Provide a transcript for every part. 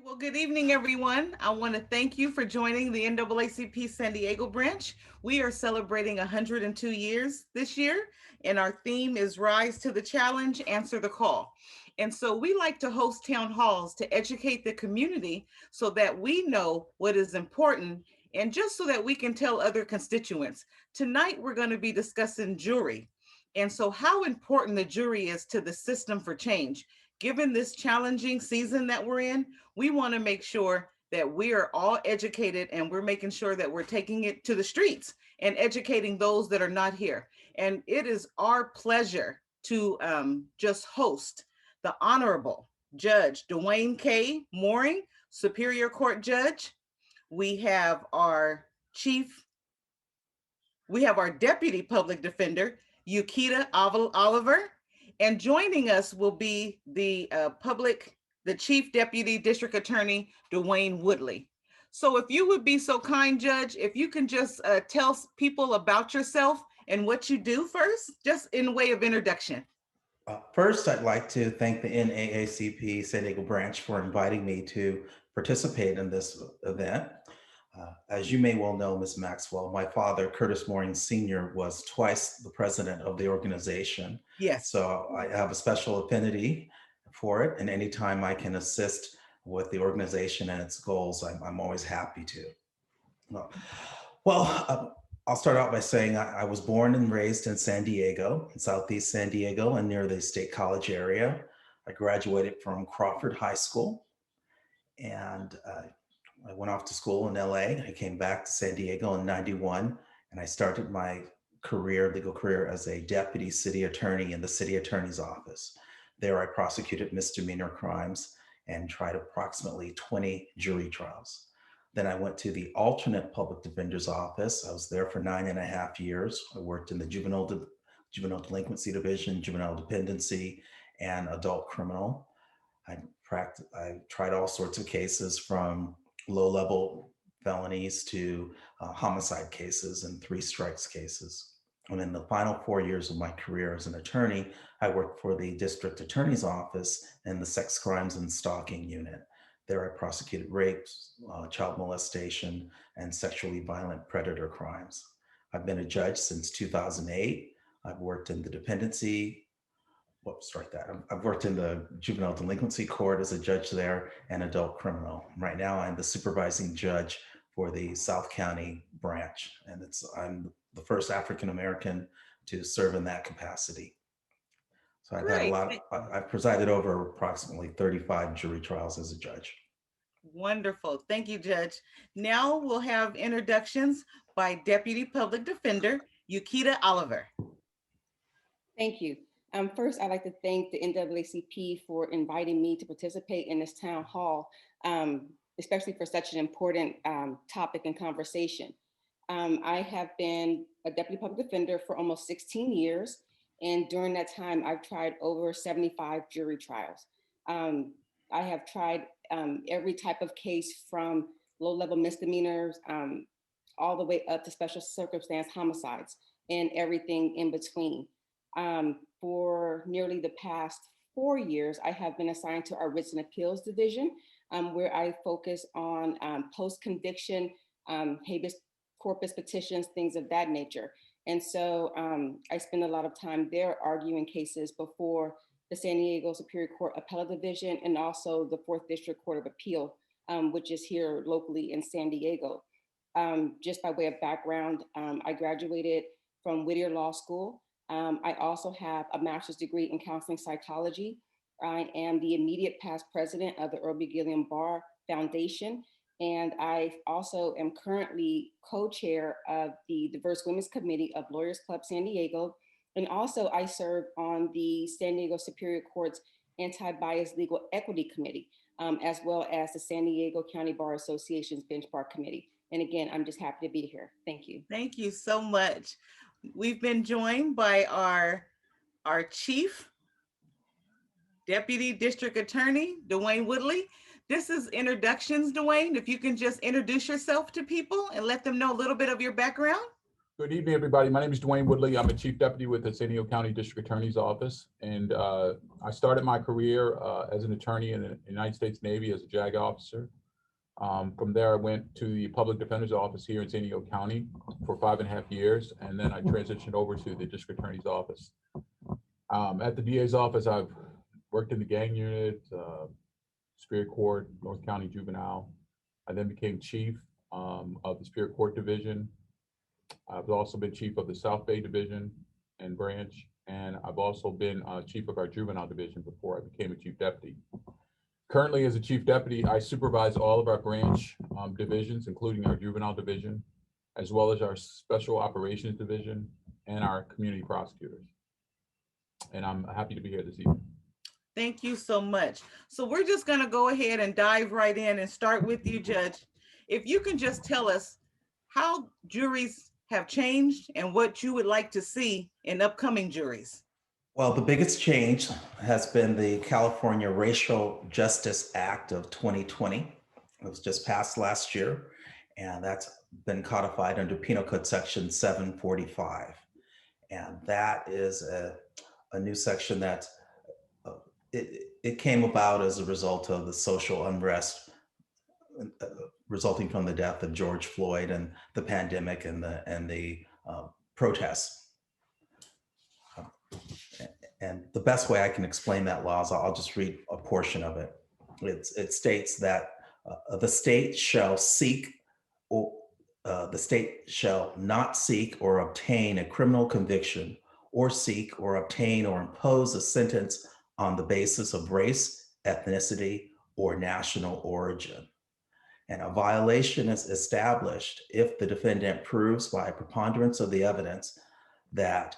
Well, good evening, everyone. I want to thank you for joining the NAACP San Diego branch. We are celebrating 102 years this year, and our theme is Rise to the Challenge, Answer the Call. And so we like to host town halls to educate the community so that we know what is important and just so that we can tell other constituents. Tonight, we're going to be discussing jury. And so, how important the jury is to the system for change. Given this challenging season that we're in, we want to make sure that we are all educated and we're making sure that we're taking it to the streets and educating those that are not here. And it is our pleasure to just host the Honorable Judge Dwayne K. Mooring, Superior Court Judge. We have our Chief, we have our Deputy Public Defender, Euketa Oliver, and joining us will be the Chief Deputy District Attorney, Dwayne Woodley. So if you would be so kind, Judge, if you can just tell people about yourself and what you do first, just in way of introduction. First, I'd like to thank the NAACP San Diego branch for inviting me to participate in this event. As you may well know, Ms. Maxwell, my father, Curtis Mooring Sr., was twice the president of the organization. Yes. So I have a special affinity for it, and anytime I can assist with the organization and its goals, I'm always happy to. Well, I'll start out by saying I was born and raised in San Diego, in Southeast San Diego, and near the State College area. I graduated from Crawford High School, and I went off to school in LA. I came back to San Diego in '91, and I started my legal career, as a deputy city attorney in the city attorney's office. There, I prosecuted misdemeanor crimes and tried approximately 20 jury trials. Then I went to the alternate public defender's office. I was there for 9.5 years. I worked in the juvenile delinquency division, juvenile dependency, and adult criminal. I tried all sorts of cases, from low-level felonies to homicide cases and three strikes cases. And in the final 4 years of my career as an attorney, I worked for the district attorney's office in the sex crimes and stalking unit. There, I prosecuted rapes, child molestation, and sexually violent predator crimes. I've been a judge since 2008. I've worked in the dependency, strike that. I've worked in the juvenile delinquency court as a judge there, and adult criminal. Right now, I'm the supervising judge for the South County branch, and I'm the first African American to serve in that capacity. So Great. I've presided over approximately 35 jury trials as a judge. Wonderful. Thank you, Judge. Now we'll have introductions by Deputy Public Defender Euketa Oliver. Thank you. First, I'd like to thank the NAACP for inviting me to participate in this town hall, especially for such an important topic and conversation. I have been a deputy public defender for almost 16 years, and during that time, I've tried over 75 jury trials. I have tried every type of case, from low-level misdemeanors all the way up to special circumstance homicides, and everything in between. For nearly the past 4 years, I have been assigned to our Writs and Appeals Division, where I focus on post-conviction, habeas corpus petitions, things of that nature. And so I spend a lot of time there arguing cases before the San Diego Superior Court Appellate Division, and also the 4th District Court of Appeal, which is here locally in San Diego. Just by way of background, I graduated from Whittier Law School. I also have a master's degree in counseling psychology. I am the immediate past president of the Earl B. Gilliam Barr Foundation. And I also am currently co-chair of the Diverse Women's Committee of Lawyers Club San Diego. And also I serve on the San Diego Superior Court's Anti-Bias Legal Equity Committee, as well as the San Diego County Bar Association's Bench Bar Committee. And again, I'm just happy to be here. Thank you. Thank you so much. We've been joined by our Chief Deputy District Attorney, Dwayne Woodley. This is introductions, Dwayne. If you can just introduce yourself to people and let them know a little bit of your background. Good evening, everybody. My name is Dwayne Woodley. I'm a Chief Deputy with the San Diego County District Attorney's Office. And I started my career as an attorney in the United States Navy as a JAG officer. From there, I went to the Public Defender's Office here in San Diego County for 5.5 years. And then I transitioned over to the District Attorney's Office. At the DA's office, I've worked in the gang unit, Superior Court, North County Juvenile. I then became Chief of the Superior Court Division. I've also been chief of the South Bay Division and branch, and I've also been chief of our juvenile division before I became a chief deputy. Currently, as a chief deputy, I supervise all of our branch divisions, including our juvenile division, as well as our special operations division and our community prosecutors. And I'm happy to be here this evening. Thank you so much. So we're just going to go ahead and dive right in and start with you, Judge. If you can just tell us how juries have changed and what you would like to see in upcoming juries. Well, the biggest change has been the California Racial Justice Act of 2020. It was just passed last year, and that's been codified under Penal Code Section 745. And that is a new section that it came about as a result of the social unrest resulting from the death of George Floyd and the pandemic and the protests. And the best way I can explain that law is I'll just read a portion of it. It states that the state shall not seek or obtain a criminal conviction or seek or obtain or impose a sentence on the basis of race, ethnicity, or national origin. And a violation is established if the defendant proves by a preponderance of the evidence that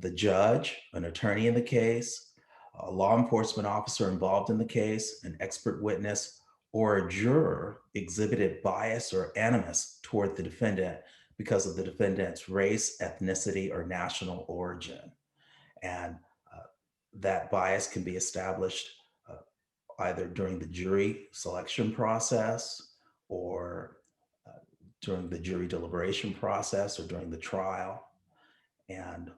the judge, an attorney in the case, a law enforcement officer involved in the case, an expert witness, or a juror exhibited bias or animus toward the defendant because of the defendant's race, ethnicity, or national origin. And that bias can be established either during the jury selection process or during the jury deliberation process or during the trial. And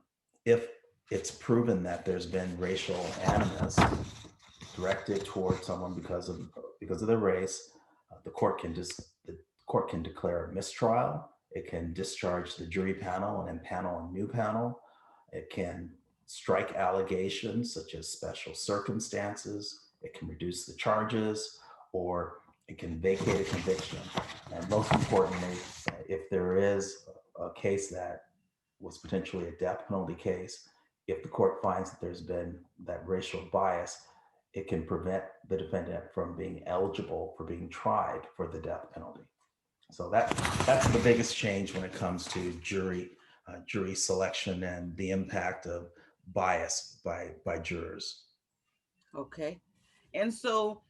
if it's proven that there's been racial animus directed toward someone because of their race, the court can declare a mistrial. It can discharge the jury panel and impanel a new panel. It can strike allegations such as special circumstances. It can reduce the charges, or it can vacate a conviction. And most importantly, if there is a case that was potentially a death penalty case, if the court finds that there's been that racial bias, it can prevent the defendant from being eligible for being tried for the death penalty. So that's the biggest change when it comes to jury selection and the impact of bias by jurors. Okay. And so,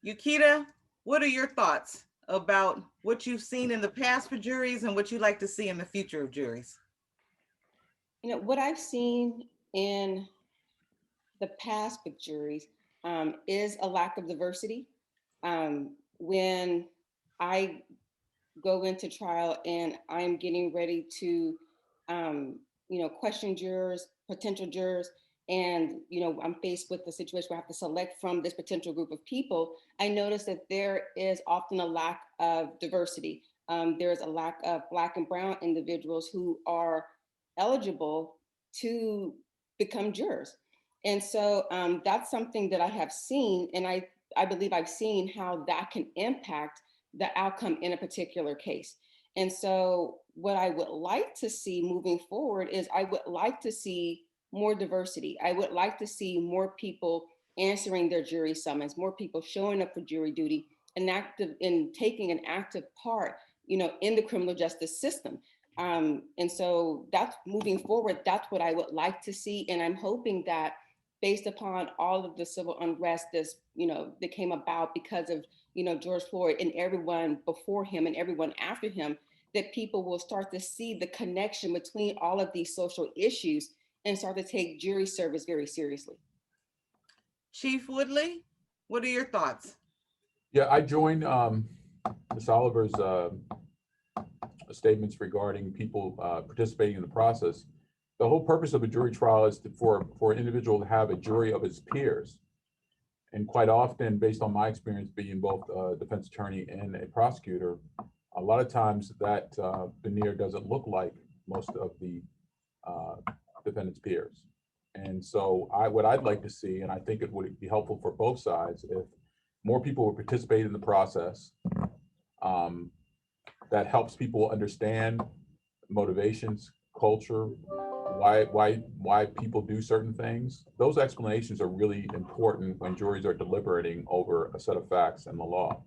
Euketa, what are your thoughts about what you've seen in the past for juries and what you'd like to see in the future of juries? You know, what I've seen in the past with juries is a lack of diversity. When I go into trial and I'm getting ready to, question jurors, potential jurors, and I'm faced with the situation where I have to select from this potential group of people, I notice that there is often a lack of diversity. There's a lack of Black and Brown individuals who are eligible to become jurors. And so that's something that I have seen, and I believe I've seen how that can impact the outcome in a particular case. And so what I would like to see moving forward is I would like to see more diversity. I would like to see more people answering their jury summons, more people showing up for jury duty and taking an active part, in the criminal justice system. And so that's moving forward. That's what I would like to see. And I'm hoping that based upon all of the civil unrest that came about because of, George Floyd and everyone before him and everyone after him, that people will start to see the connection between all of these social issues and start to take jury service very seriously. Chief Woodley, what are your thoughts? Yeah, I joined Ms. Oliver's statements regarding people participating in the process. The whole purpose of a jury trial is for an individual to have a jury of his peers. And quite often, based on my experience being both a defense attorney and a prosecutor, a lot of times that veneer doesn't look like most of the defendant's peers. And so what I'd like to see, and I think it would be helpful for both sides, if more people would participate in the process, that helps people understand motivations, culture, why people do certain things. Those explanations are really important when juries are deliberating over a set of facts and the law.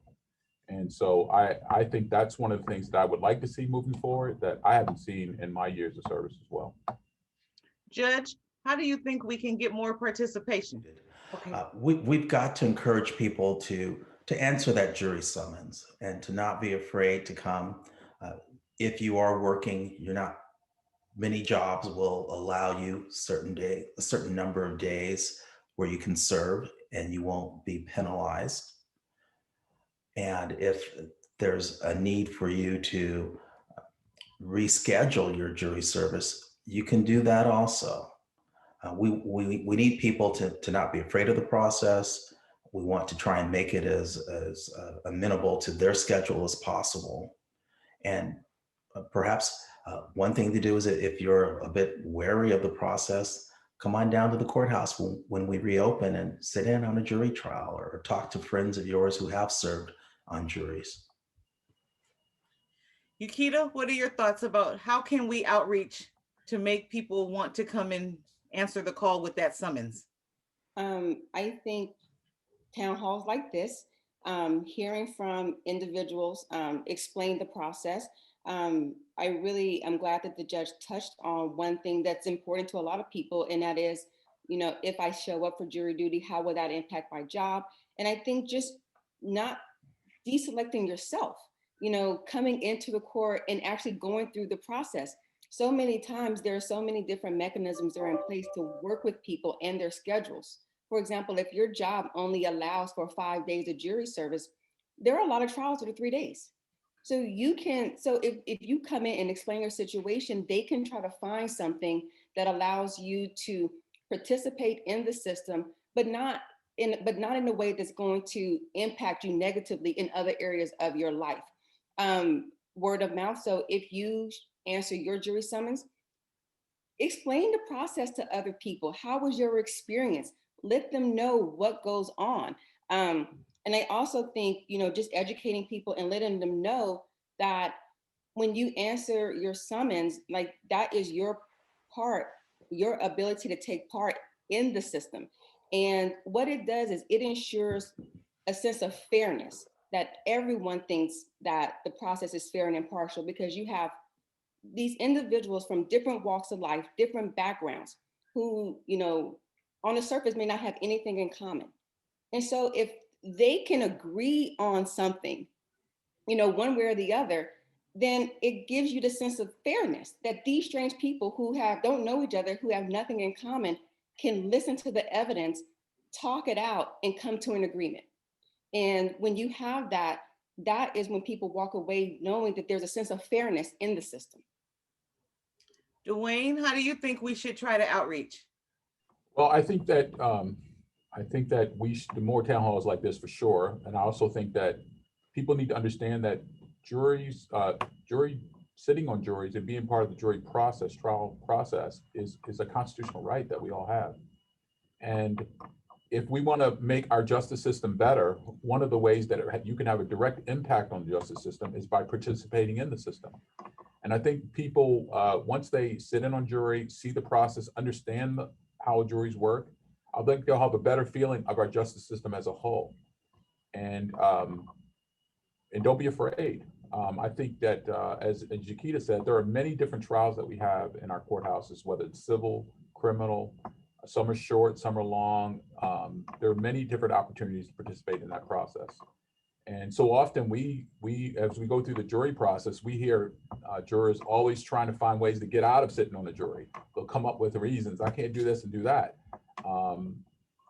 And so I think that's one of the things that I would like to see moving forward that I haven't seen in my years of service as well. Judge, how do you think we can get more participation? Okay. We've got to encourage people to answer that jury summons and to not be afraid to come. If you are working, many jobs will allow you a certain number of days where you can serve and you won't be penalized. And if there's a need for you to reschedule your jury service, you can do that also. We need people to not be afraid of the process. We want to try and make it as amenable to their schedule as possible. And perhaps one thing to do is, if you're a bit wary of the process, come on down to the courthouse when we reopen and sit in on a jury trial, or talk to friends of yours who have served on juries. Euketa, what are your thoughts about how can we outreach to make people want to come and answer the call with that summons? I think town halls like this, hearing from individuals, explain the process. I'm glad that the judge touched on one thing that's important to a lot of people, and that is, if I show up for jury duty, how will that impact my job? And I think just not deselecting yourself, coming into the court and actually going through the process. So many times there are so many different mechanisms that are in place to work with people and their schedules. For example, if your job only allows for 5 days of jury service, there are a lot of trials that are 3 days. So if you come in and explain your situation, they can try to find something that allows you to participate in the system, but not in a way that's going to impact you negatively in other areas of your life. Word of mouth. So if you answer your jury summons, explain the process to other people. How was your experience? Let them know what goes on. And I also think, just educating people and letting them know that when you answer your summons, like, that is your ability to take part in the system. And what it does is it ensures a sense of fairness, that everyone thinks that the process is fair and impartial, because you have these individuals from different walks of life, different backgrounds, who, on the surface may not have anything in common. And so if they can agree on something, one way or the other, then it gives you the sense of fairness that these strange people who don't know each other, who have nothing in common, can listen to the evidence, talk it out, and come to an agreement. And when you have that, that is when people walk away knowing that there's a sense of fairness in the system. Dwayne, how do you think we should try to outreach? Well, I think that the more town halls like this, for sure. And I also think that people need to understand that sitting on juries and being part of the jury process, trial process, is a constitutional right that we all have. And if we want to make our justice system better, one of the ways that you can have a direct impact on the justice system is by participating in the system. And I think people, once they sit in on jury, see the process, understand how juries work, I think they'll have a better feeling of our justice system as a whole. And don't be afraid. I think that, as Euketa said, there are many different trials that we have in our courthouses, whether it's civil, criminal. Some are short, some are long. There are many different opportunities to participate in that process. And so often as we go through the jury process, we hear jurors always trying to find ways to get out of sitting on the jury. They'll come up with reasons. I can't do this and do that.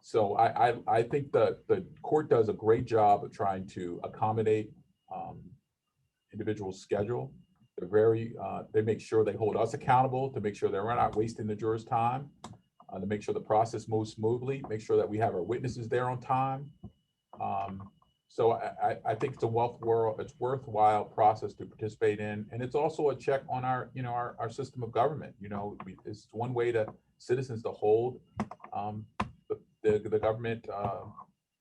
So I think the court does a great job of trying to accommodate individuals' schedule. They're very, they make sure they hold us accountable to make sure that we're not wasting the jurors' time, to make sure the process moves smoothly, make sure that we have our witnesses there on time. So I think it's it's worthwhile process to participate in, and it's also a check on our, you know, our system of government. You know, it's one way to citizens to hold the government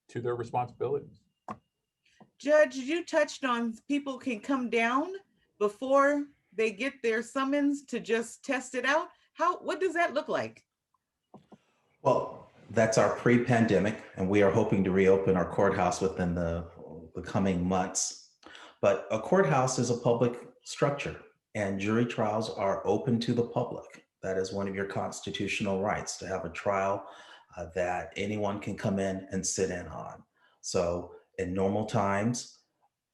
to their responsibilities. Judge, you touched on people can come down before they get their summons to just test it out. What does that look like? Well, that's our pre-pandemic, and we are hoping to reopen our courthouse within the coming months. But a courthouse is a public structure, and jury trials are open to the public. That is one of your constitutional rights, to have a trial that anyone can come in and sit in on. So in normal times,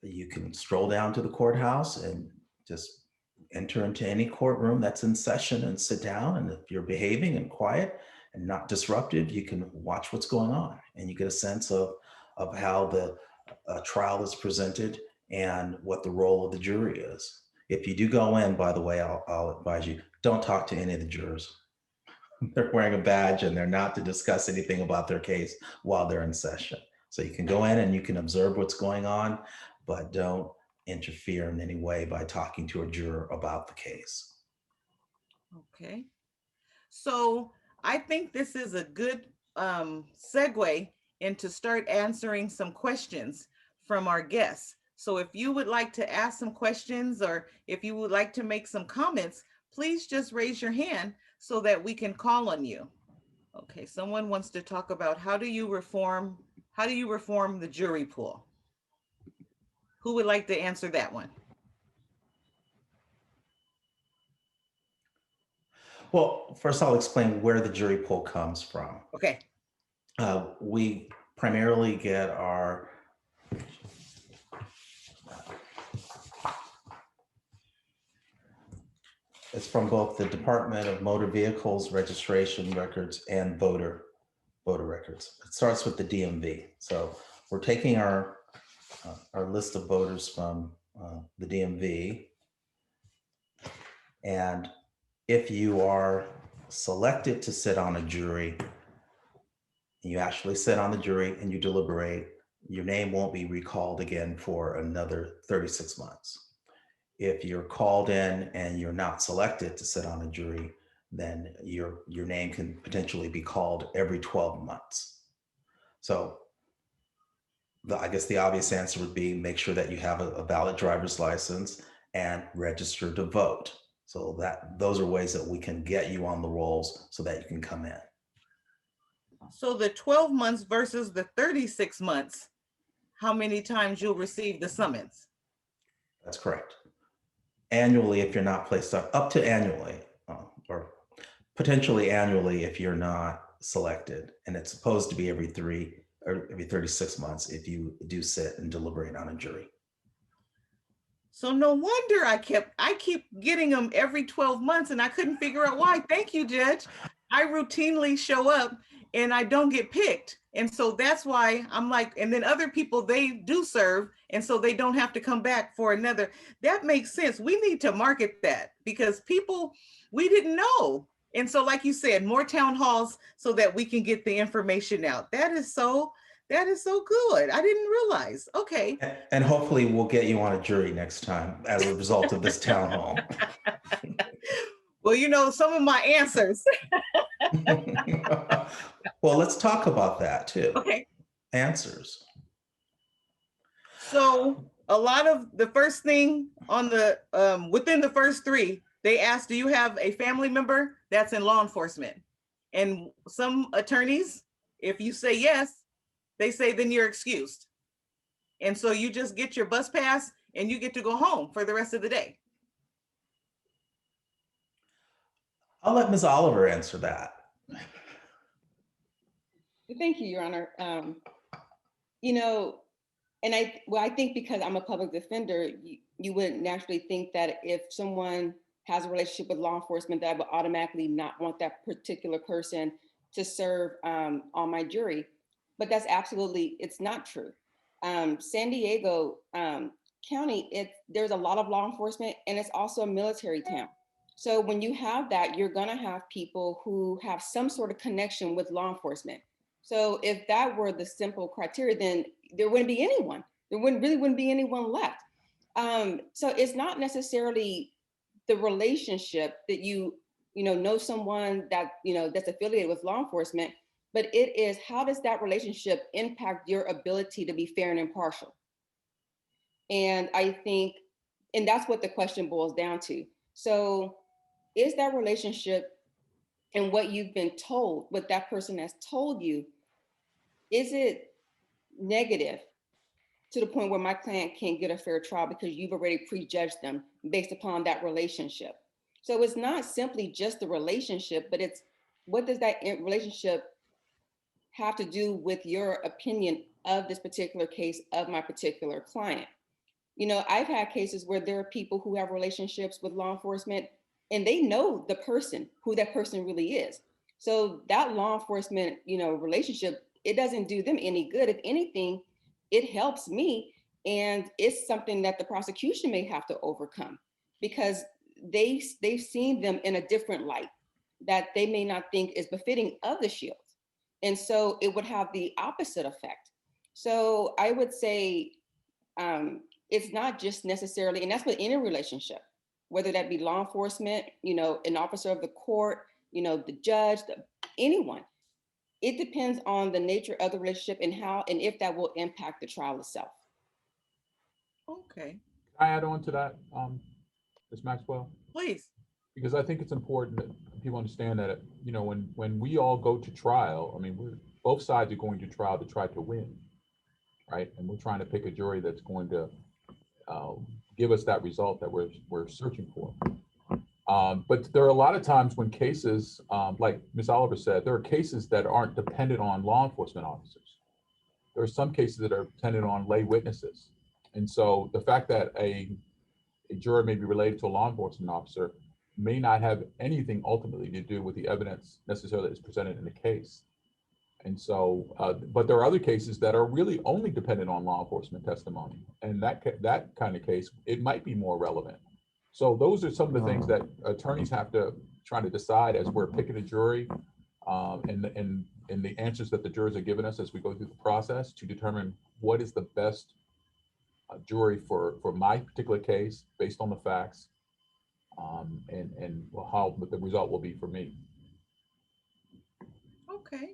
you can stroll down to the courthouse and just enter into any courtroom that's in session and sit down. And if you're behaving and quiet and not disruptive, you can watch what's going on, and you get a sense of how the trial is presented and what the role of the jury is. If you do go in, by the way, I'll advise you, don't talk to any of the jurors. They're wearing a badge and they're not to discuss anything about their case while they're in session. So you can go in and you can observe what's going on, but don't interfere in any way by talking to a juror about the case. Okay. So I think this is a good segue into start answering some questions from our guests. So if you would like to ask some questions, or if you would like to make some comments, please just raise your hand so that we can call on you. Okay, someone wants to talk about how do you reform the jury pool? Who would like to answer that one? Well, first I'll explain where the jury pool comes from. Okay. We primarily get our it's from both the Department of Motor Vehicles Registration Records and voter records. It starts with the DMV. So we're taking our list of voters from the DMV, and if you are selected to sit on a jury, you actually sit on the jury and you deliberate, your name won't be recalled again for another 36 months. If you're called in and you're not selected to sit on a jury, then your name can potentially be called every 12 months. So I guess the obvious answer would be make sure that you have a valid driver's license and register to vote. So those are ways that we can get you on the rolls so that you can come in. So the 12 months versus the 36 months, how many times you'll receive the summons? That's correct. Annually, if you're not placed up to annually, or potentially annually if you're not selected. And it's supposed to be every 36 months if you do sit and deliberate on a jury. So no wonder I keep getting them every 12 months and I couldn't figure out why. Thank you, Judge. I routinely show up and I don't get picked. And so that's why I'm like, and then other people, they do serve. And so they don't have to come back for another. That makes sense. We need to market that because people, we didn't know. And so like you said, more town halls so that we can get the information out. That is so good. I didn't realize. Okay. And hopefully we'll get you on a jury next time as a result of this town hall. Well, you know, some of my answers. Well, let's talk about that too. Okay. Answers. So a lot of the first thing on the, within the first three, they asked, do you have a family member that's in law enforcement? And some attorneys, if you say yes, they say then you're excused. And so you just get your bus pass and you get to go home for the rest of the day. I'll let Ms. Oliver answer that. Thank you, Your Honor. You know, and I think because I'm a public defender, you wouldn't naturally think that if someone has a relationship with law enforcement, that I would automatically not want that particular person to serve on my jury. But that's absolutely, it's not true. San Diego County, there's a lot of law enforcement, and it's also a military town. So when you have that, you're gonna have people who have some sort of connection with law enforcement. So if that were the simple criteria, then there wouldn't be anyone. There wouldn't be anyone left. So it's not necessarily the relationship that you know someone that that's affiliated with law enforcement, but it is, how does that relationship impact your ability to be fair and impartial? And I think, and that's what the question boils down to. So is that relationship and what you've been told, what that person has told you, is it negative to the point where my client can't get a fair trial because you've already prejudged them based upon that relationship? So it's not simply just the relationship, but it's, what does that relationship have to do with your opinion of this particular case, of my particular client? I've had cases where there are people who have relationships with law enforcement and they know the person, who that person really is. So that law enforcement, relationship, it doesn't do them any good. If anything, it helps me. And it's something that the prosecution may have to overcome because they've seen them in a different light that they may not think is befitting of the shield. And so it would have the opposite effect. So I would say, it's not just necessarily, and that's with any relationship, whether that be law enforcement, an officer of the court, the judge, anyone. It depends on the nature of the relationship and how and if that will impact the trial itself. Okay, Can I add on to that, Ms. Maxwell? please. Because I think it's important that people understand that, when we all go to trial, I mean, both sides are going to trial to try to win, right? And we're trying to pick a jury that's going to give us that result that we're searching for. But there are a lot of times when cases, like Ms. Oliver said, there are cases that aren't dependent on law enforcement officers. There are some cases that are dependent on lay witnesses. And so the fact that a juror may be related to a law enforcement officer may not have anything ultimately to do with the evidence necessarily that is presented in the case. And so, but there are other cases that are really only dependent on law enforcement testimony. And that kind of case, it might be more relevant. So those are some of the things that attorneys have to try to decide as we're picking a jury, and the answers that the jurors are giving us as we go through the process to determine what is the best jury for my particular case based on the facts, and how the result will be for me. Okay.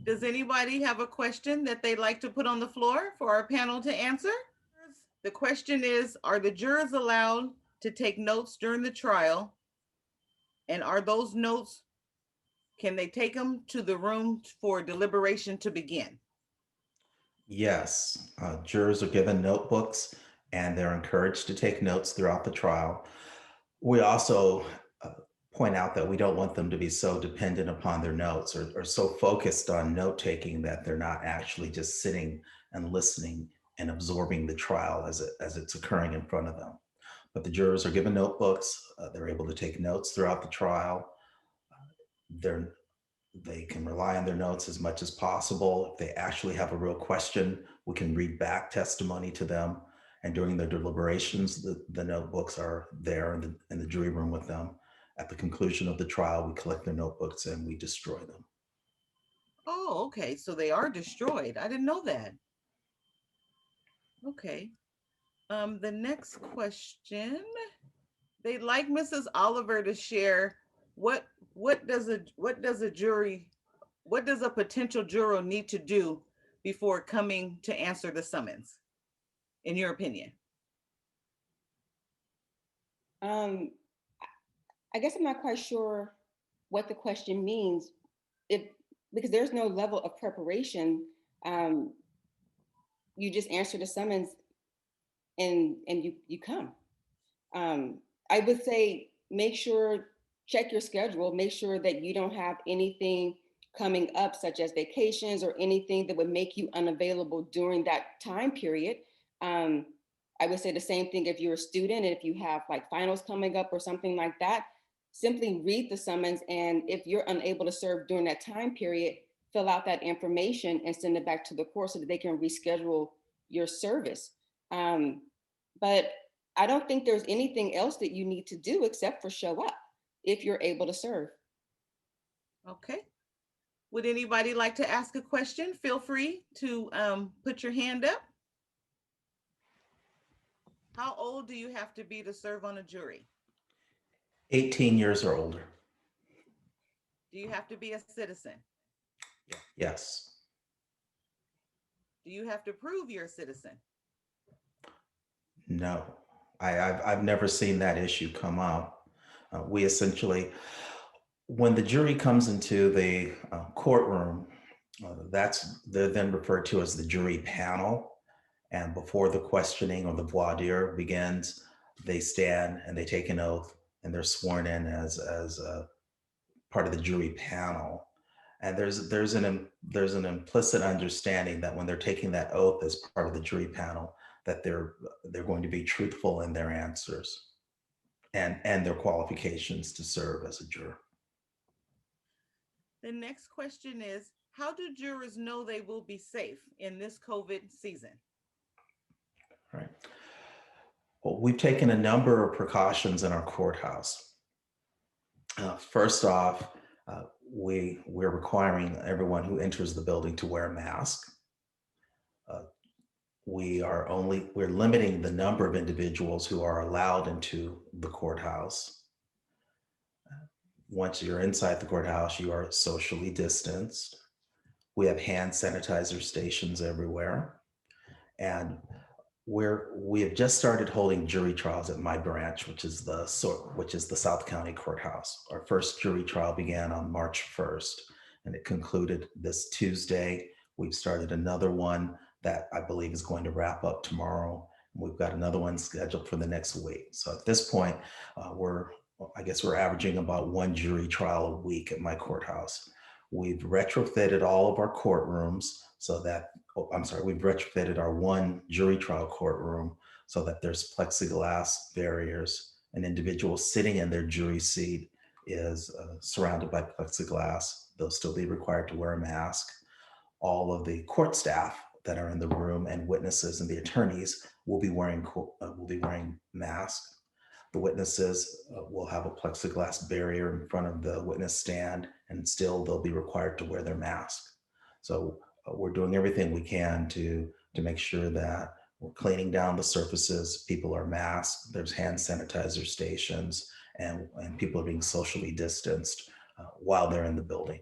Does anybody have a question that they'd like to put on the floor for our panel to answer? The question is, are the jurors allowed to take notes during the trial? And are those notes, can they take them to the room for deliberation to begin? Yes, jurors are given notebooks and they're encouraged to take notes throughout the trial. We also point out that we don't want them to be so dependent upon their notes or so focused on note taking that they're not actually just sitting and listening and absorbing the trial as it's occurring in front of them. But the jurors are given notebooks. They're able to take notes throughout the trial. They can rely on their notes as much as possible. If they actually have a real question, we can read back testimony to them. And during their deliberations, the notebooks are there in the jury room with them. At the conclusion of the trial, we collect their notebooks and we destroy them. Oh, okay. So they are destroyed. I didn't know that. Okay. The next question, they'd like Mrs. Oliver to share what does a potential juror need to do before coming to answer the summons, in your opinion? I guess I'm not quite sure what the question means, because there's no level of preparation. You just answer the summons and you come. I would say check your schedule, make sure that you don't have anything coming up such as vacations or anything that would make you unavailable during that time period. I would say the same thing if you're a student and if you have like finals coming up or something like that. Simply read the summons, and if you're unable to serve during that time period, fill out that information and send it back to the court so that they can reschedule your service. But I don't think there's anything else that you need to do except for show up if you're able to serve. Okay. Would anybody like to ask a question? Feel free to put your hand up. How old do you have to be to serve on a jury? 18 years or older. Do you have to be a citizen? Yes. Do you have to prove you're a citizen? No. I've never seen that issue come up. We essentially, when the jury comes into the courtroom, they're then referred to as the jury panel. And before the questioning or the voir dire begins, they stand and they take an oath and they're sworn in as part of the jury panel. And there's an implicit understanding that when they're taking that oath as part of the jury panel, that they're going to be truthful in their answers and their qualifications to serve as a juror. The next question is, how do jurors know they will be safe in this COVID season? All right. Well, we've taken a number of precautions in our courthouse. First off, we're requiring everyone who enters the building to wear a mask. We're limiting the number of individuals who are allowed into the courthouse. Once you're inside the courthouse, you are socially distanced. We have hand sanitizer stations everywhere. And we have just started holding jury trials at my branch, which is the South County Courthouse. Our first jury trial began on March 1st, and it concluded this Tuesday. We've started another one that I believe is going to wrap up tomorrow. We've got another one scheduled for the next week. So at this point, we're averaging about one jury trial a week at my courthouse. We've retrofitted all of our courtrooms we've retrofitted our one jury trial courtroom so that there's plexiglass barriers. An individual sitting in their jury seat is surrounded by plexiglass. They'll still be required to wear a mask. All of the court staff that are in the room and witnesses and the attorneys will be wearing masks. The witnesses will have a plexiglass barrier in front of the witness stand, and still they'll be required to wear their mask. So we're doing everything we can to make sure that we're cleaning down the surfaces. People are masked. There's hand sanitizer stations, and people are being socially distanced while they're in the building.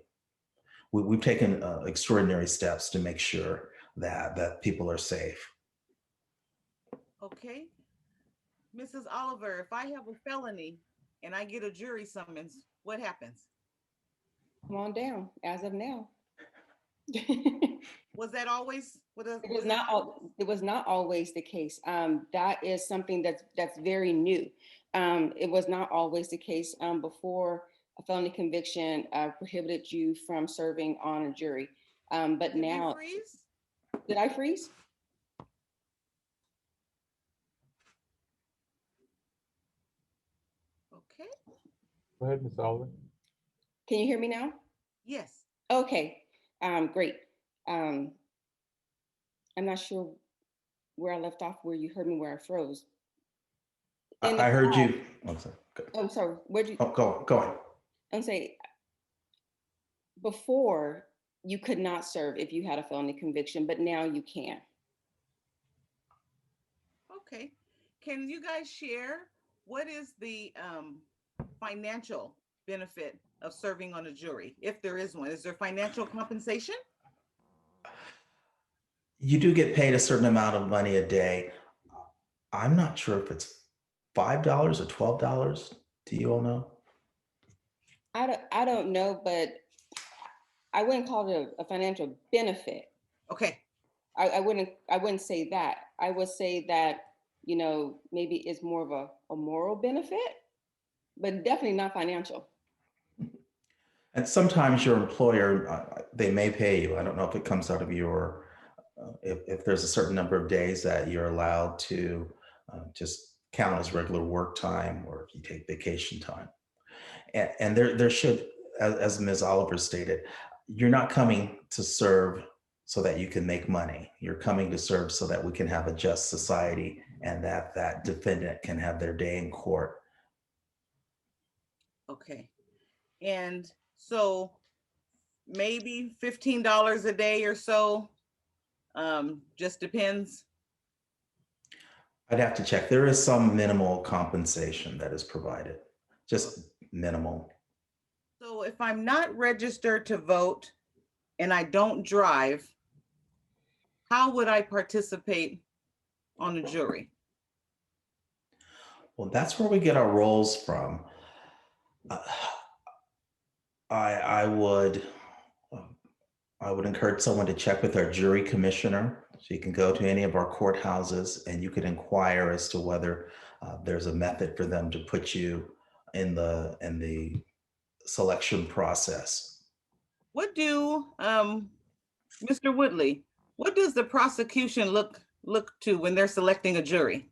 We've taken extraordinary steps to make sure that people are safe. Okay. Mrs. Oliver, if I have a felony and I get a jury summons, what happens? Come on down, as of now. Was that always? It was not always the case. That is something that's very new. It was not always the case before a felony conviction prohibited you from serving on a jury. But Did now, you freeze? Did I freeze? Okay. Go ahead, Ms. Oliver. Can you hear me now? Yes. Okay, great. I'm not sure where I left off, where you heard me, where I froze. I heard you. I'm sorry. I'm sorry. Where'd you? Oh, go on. I'm saying before you could not serve if you had a felony conviction, but now you can. Okay. Can you guys share what is the financial benefit of serving on a jury, if there is one? Is there financial compensation? You do get paid a certain amount of money a day. I'm not sure if it's $5 or $12. Do you all know? I don't know, but I wouldn't call it a financial benefit. Okay. I wouldn't say that. I would say that, maybe it's more of a moral benefit, but definitely not financial. And sometimes your employer, they may pay you. I don't know if it comes out of your, if there's a certain number of days that you're allowed to just count as regular work time, or if you take vacation time. And there should, as Ms. Oliver stated, you're not coming to serve so that you can make money. You're coming to serve so that we can have a just society and that that defendant can have their day in court. Okay. And so maybe $15 a day or so, just depends. I'd have to check. There is some minimal compensation that is provided, just minimal. So if I'm not registered to vote and I don't drive, how would I participate on a jury? Well, that's where we get our roles from. Uh, I would I would encourage someone to check with our jury commissioner. So you can go to any of our courthouses and you can inquire as to whether there's a method for them to put you in the selection process. What do, Mr. Woodley, what does the prosecution look to when they're selecting a jury?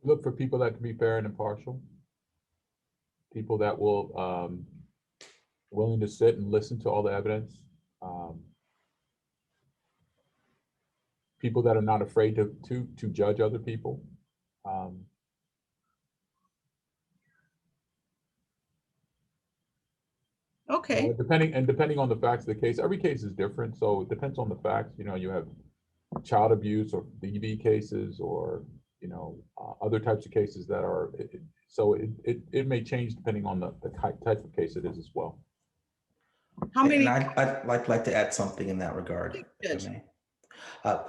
Look for people that can be fair and impartial. People that will willing to sit and listen to all the evidence. People that are not afraid to judge other people. Okay. Depending on the facts of the case, every case is different. So it depends on the facts. You know, you have child abuse or DV cases or, you know, other types of cases that are, so it may change depending on the type of case it is as well. How many? And I'd like to add something in that regard, if I may.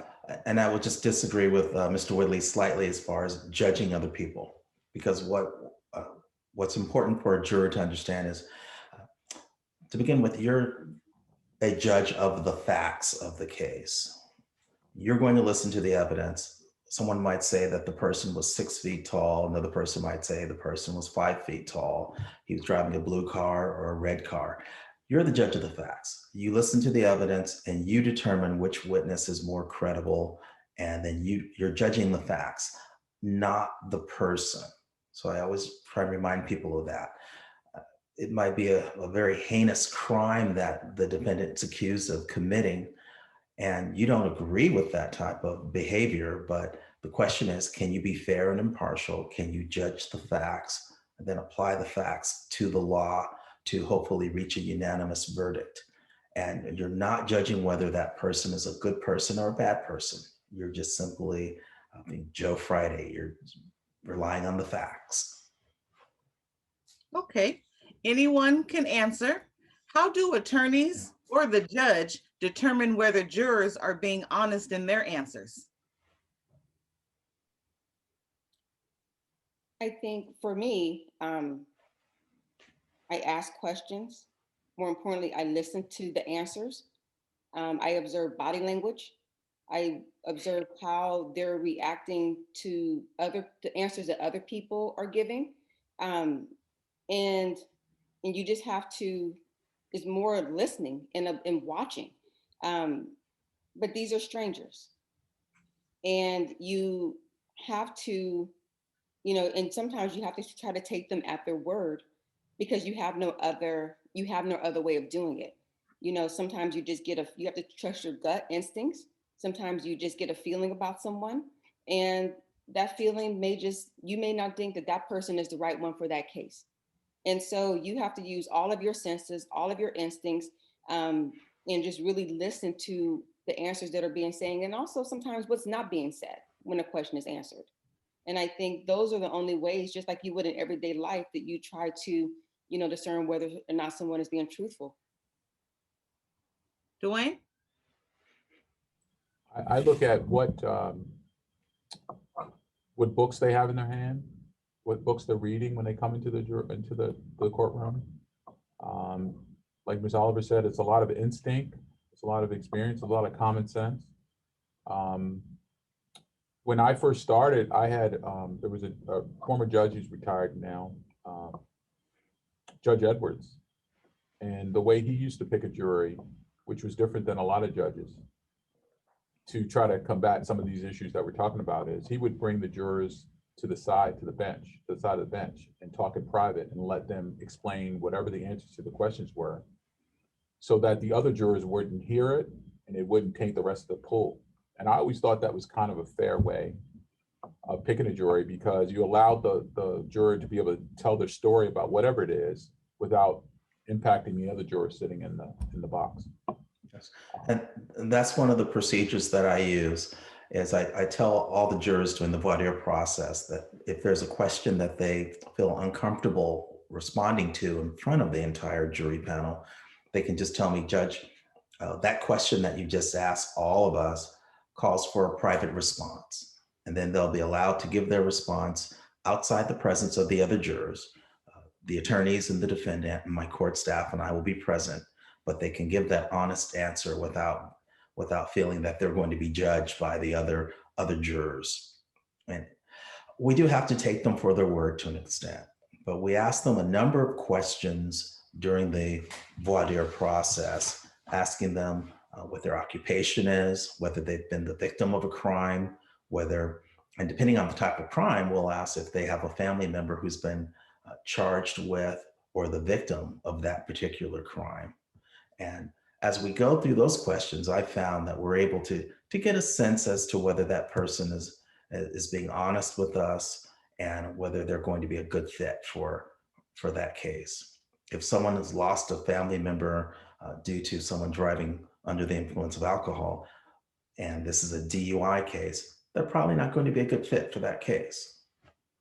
And I will just disagree with Mr. Woodley slightly as far as judging other people, because what's important for a juror to understand is, to begin with, you're a judge of the facts of the case. You're going to listen to the evidence. Someone might say that the person was 6 feet tall. Another person might say the person was 5 feet tall. He was driving a blue car or a red car. You're the judge of the facts. You listen to the evidence and you determine which witness is more credible. And then you're judging the facts, not the person. So I always try to remind people of that. It might be a very heinous crime that the defendant's accused of committing, and you don't agree with that type of behavior. But the question is, can you be fair and impartial? Can you judge the facts and then apply the facts to the law to hopefully reach a unanimous verdict? And you're not judging whether that person is a good person or a bad person. You're just simply being Joe Friday. You're relying on the facts. Okay. Anyone can answer. How do attorneys or the judge determine whether jurors are being honest in their answers? I think for me, I ask questions. More importantly, I listen to the answers. I observe body language. I observe how they're reacting to the answers that other people are giving. And you just have to, it's more listening and watching. But these are strangers. And you have to, you know, and sometimes you have to try to take them at their word because you have no other way of doing it. You know, sometimes you have to trust your gut instincts. Sometimes you just get a feeling about someone, and that feeling you may not think that person is the right one for that case. And so you have to use all of your senses, all of your instincts, and just really listen to the answers that are being said, and also sometimes what's not being said when a question is answered. And I think those are the only ways, just like you would in everyday life, that you try to, you know, discern whether or not someone is being truthful. Dwayne? I look at what books they have in their hand, what books they're reading when they come into the courtroom. Like Ms. Oliver said, it's a lot of instinct, it's a lot of experience, a lot of common sense. When I first started, I had there was a former judge who's retired now, Judge Edwards, and the way he used to pick a jury, which was different than a lot of judges, to try to combat some of these issues that we're talking about, is he would bring the jurors to the side of the bench, and talk in private and let them explain whatever the answers to the questions were, so that the other jurors wouldn't hear it and it wouldn't taint the rest of the pool. And I always thought that was kind of a fair way of picking a jury, because you allowed the juror to be able to tell their story about whatever it is without impacting the other jurors sitting in the box. Yes. And that's one of the procedures that I use. Is I tell all the jurors during the voir dire process that if there's a question that they feel uncomfortable responding to in front of the entire jury panel, they can just tell me, Judge, that question that you just asked all of us calls for a private response. And then they'll be allowed to give their response outside the presence of the other jurors. The attorneys and the defendant and my court staff and I will be present, but they can give that honest answer without feeling that they're going to be judged by the other jurors. And we do have to take them for their word to an extent, but we ask them a number of questions during the voir dire process, asking them what their occupation is, whether they've been the victim of a crime, and depending on the type of crime, we'll ask if they have a family member who's been charged with or the victim of that particular crime. And as we go through those questions, I found that we're able to get a sense as to whether that person is being honest with us and whether they're going to be a good fit for that case. If someone has lost a family member due to someone driving under the influence of alcohol, and this is a DUI case, they're probably not going to be a good fit for that case.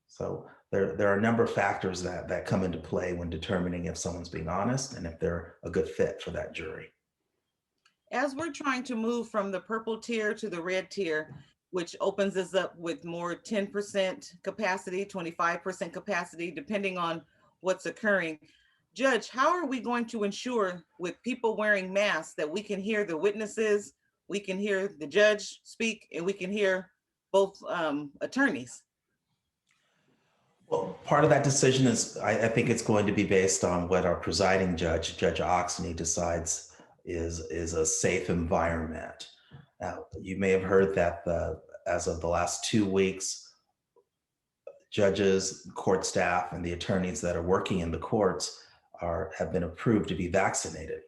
So there are a number of factors that come into play when determining if someone's being honest and if they're a good fit for that jury. As we're trying to move from the purple tier to the red tier, which opens us up with more 10% capacity, 25% capacity, depending on what's occurring. Judge, how are we going to ensure with people wearing masks that we can hear the witnesses, we can hear the judge speak, and we can hear both attorneys? Well, part of that decision is, I think it's going to be based on what our presiding judge, Judge Oxney, decides is a safe environment. Now, you may have heard that as of the last 2 weeks, judges, court staff, and the attorneys that are working in the courts have been approved to be vaccinated.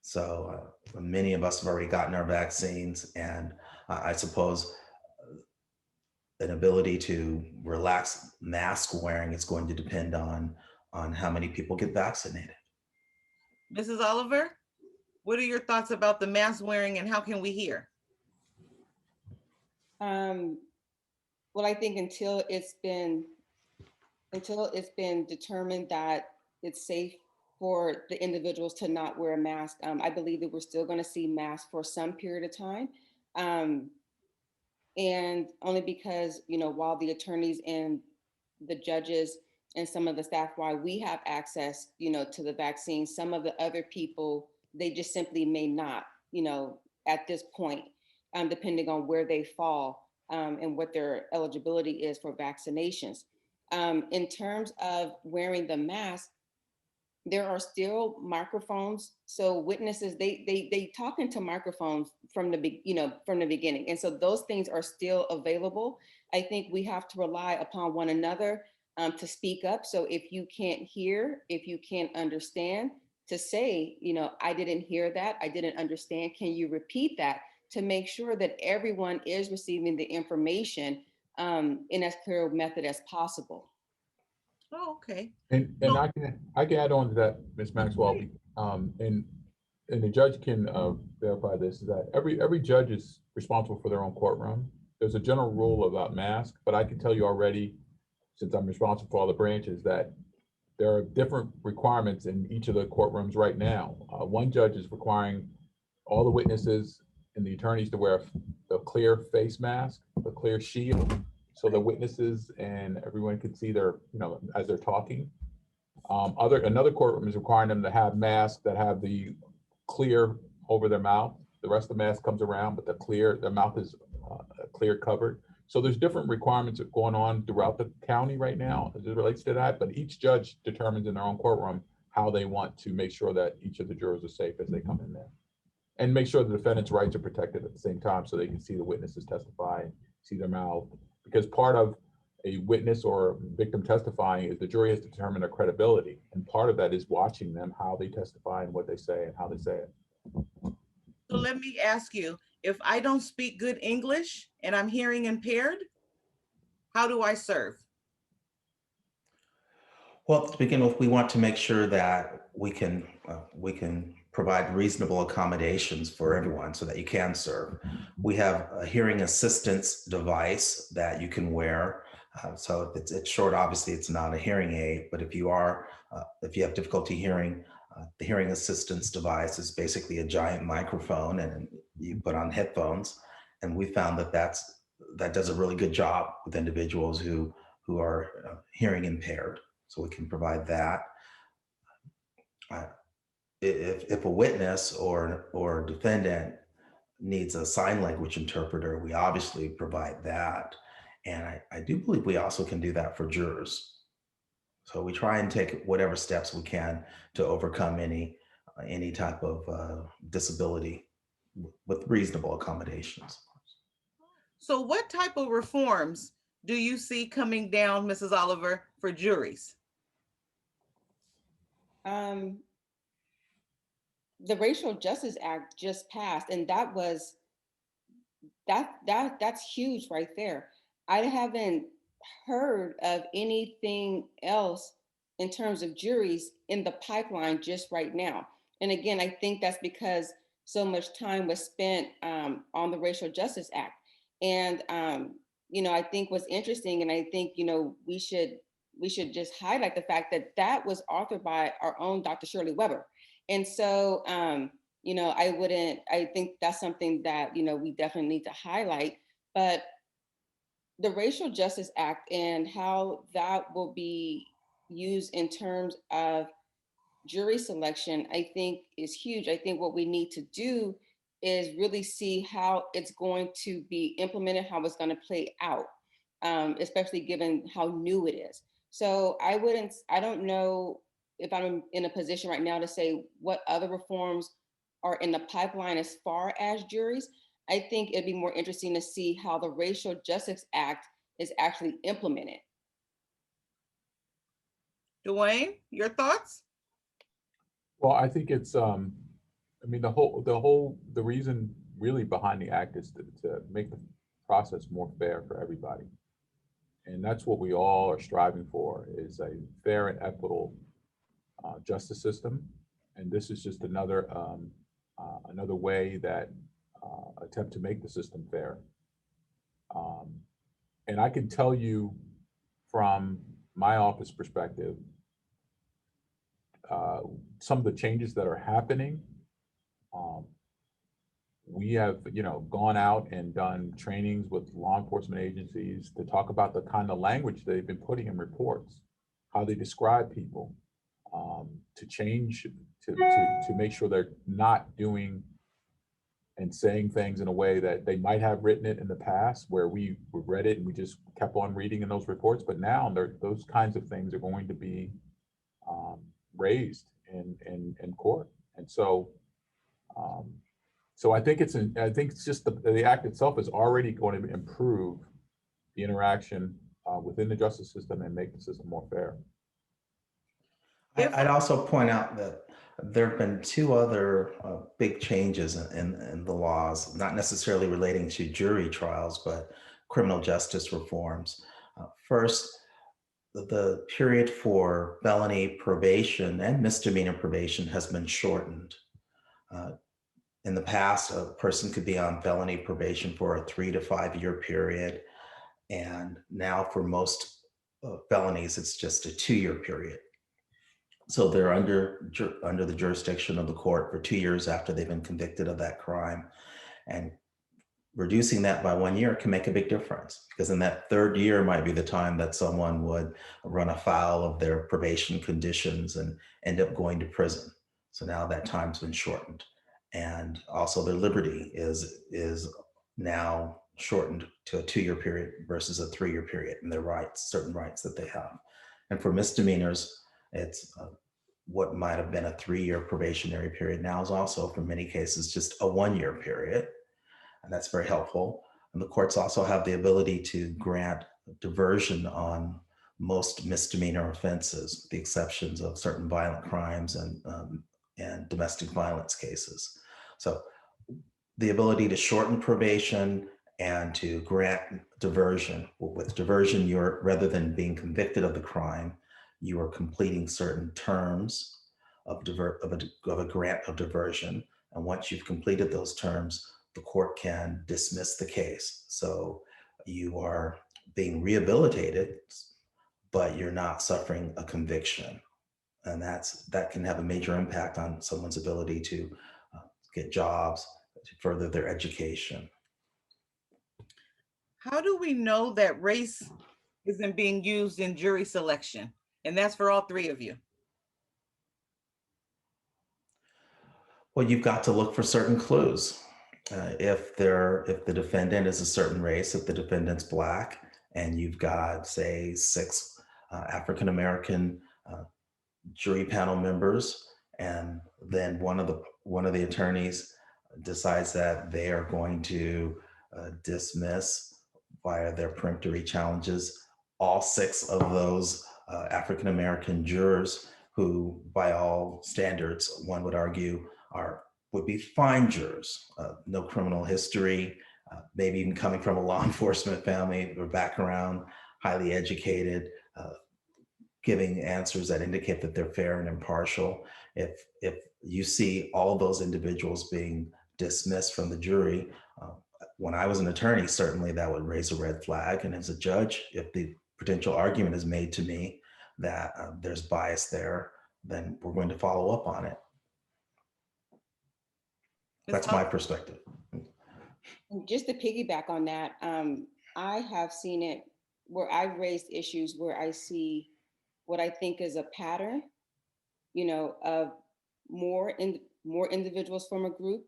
So many of us have already gotten our vaccines, and I suppose an ability to relax mask wearing is going to depend on how many people get vaccinated. Mrs. Oliver, what are your thoughts about the mask wearing and how can we hear? Well, I think until it's been determined that it's safe for the individuals to not wear a mask, I believe that we're still going to see masks for some period of time. And only because, while the attorneys and the judges and some of the staff, why we have access, to the vaccine, some of the other people, they just simply may not, at this point, depending on where they fall and what their eligibility is for vaccinations. In terms of wearing the mask, there are still microphones. So witnesses, they talk into microphones from the beginning. And so those things are still available. I think we have to rely upon one another to speak up. So if you can't hear, if you can't understand, to say, I didn't hear that, I didn't understand, can you repeat that, to make sure that everyone is receiving the information in as clear a method as possible. Oh, okay. And I can add on to that, Ms. Maxwell, and the judge can verify this, is that every judge is responsible for their own courtroom. There's a general rule about masks, but I can tell you already, since I'm responsible for all the branches, that there are different requirements in each of the courtrooms right now. One judge is requiring all the witnesses and the attorneys to wear the clear face mask, the clear shield, so the witnesses and everyone can see their, as they're talking. Another courtroom is requiring them to have masks that have the clear over their mouth. The rest of the mask comes around, but their mouth is clear covered. So there's different requirements going on throughout the county right now as it relates to that, but each judge determines in their own courtroom how they want to make sure that each of the jurors are safe as they come in there. And make sure the defendant's rights are protected at the same time so they can see the witnesses testify, see their mouth. Because part of a witness or victim testifying is the jury has to determine their credibility. And part of that is watching them, how they testify and what they say and how they say it. So let me ask you, if I don't speak good English and I'm hearing impaired, how do I serve? Well, to begin with, we want to make sure that we can provide reasonable accommodations for everyone so that you can serve. We have a hearing assistance device that you can wear. So it's short. Obviously, it's not a hearing aid, but if you have difficulty hearing, the hearing assistance device is basically a giant microphone, and you put on headphones. And we found that does a really good job with individuals who are hearing impaired. So we can provide that. Uh, if a witness or defendant needs a sign language interpreter, we obviously provide that. And I do believe we also can do that for jurors. So we try and take whatever steps we can to overcome any type of disability with reasonable accommodations. So what type of reforms do you see coming down, Mrs. Oliver, for juries? The Racial Justice Act just passed, and that's huge right there. I haven't heard of anything else in terms of juries in the pipeline just right now. And again, I think that's because so much time was spent on the Racial Justice Act. And I think what's interesting, and I think we should just highlight the fact that that was authored by our own Dr. Shirley Weber. And so I think that's something that we definitely need to highlight. But the Racial Justice Act and how that will be used in terms of jury selection, I think is huge. I think what we need to do is really see how it's going to be implemented, how it's going to play out, especially given how new it is. So I don't know if I'm in a position right now to say what other reforms are in the pipeline as far as juries. I think it'd be more interesting to see how the Racial Justice Act is actually implemented. Dwayne, your thoughts? Well, I think it's, the reason really behind the act is to make the process more fair for everybody. And that's what we all are striving for, is a fair and equitable justice system. And this is just another way that attempt to make the system fair. And I can tell you from my office perspective, some of the changes that are happening. We have, gone out and done trainings with law enforcement agencies to talk about the kind of language they've been putting in reports, how they describe people, to change, to make sure they're not doing and saying things in a way that they might have written it in the past, where we read it and we just kept on reading in those reports. But now those kinds of things are going to be raised in court. And so I think it's just the act itself is already going to improve the interaction within the justice system and make the system more fair. I'd also point out that there have been two other big changes in the laws, not necessarily relating to jury trials, but criminal justice reforms. First, the period for felony probation and misdemeanor probation has been shortened. In the past, a person could be on felony probation for a 3 to 5 year period. And now for most felonies, it's just a 2-year period. So they're under the jurisdiction of the court for 2 years after they've been convicted of that crime. And reducing that by 1 year can make a big difference, because in that third year might be the time that someone would run afoul of their probation conditions and end up going to prison. So now that time's been shortened. And also their liberty is now shortened to a 2-year period versus a 3-year period, and their rights, certain rights that they have. And for misdemeanors, it's what might have been a 3-year probationary period now is also, for many cases, just a 1-year period. And that's very helpful. And the courts also have the ability to grant diversion on most misdemeanor offenses, with the exceptions of certain violent crimes and domestic violence cases. So the ability to shorten probation and to grant diversion. With diversion, you're, rather than being convicted of the crime, you are completing certain terms of a grant of diversion. And once you've completed those terms, the court can dismiss the case. So you are being rehabilitated, but you're not suffering a conviction. And that can have a major impact on someone's ability to get jobs, to further their education. How do we know that race isn't being used in jury selection? And that's for all three of you. Well, you've got to look for certain clues. If the defendant is a certain race, if the defendant's Black, and you've got, say, 6 African American jury panel members, and then one of the attorneys decides that they are going to dismiss via their peremptory challenges all 6 of those African American jurors, who, by all standards, one would argue, would be fine jurors, no criminal history, maybe even coming from a law enforcement family or background, highly educated, giving answers that indicate that they're fair and impartial. If you see all of those individuals being dismissed from the jury, when I was an attorney, certainly that would raise a red flag. And as a judge, if the potential argument is made to me that there's bias there, then we're going to follow up on it. That's my perspective. Just to piggyback on that, I have seen it where I've raised issues where I see what I think is a pattern, of more individuals from a group,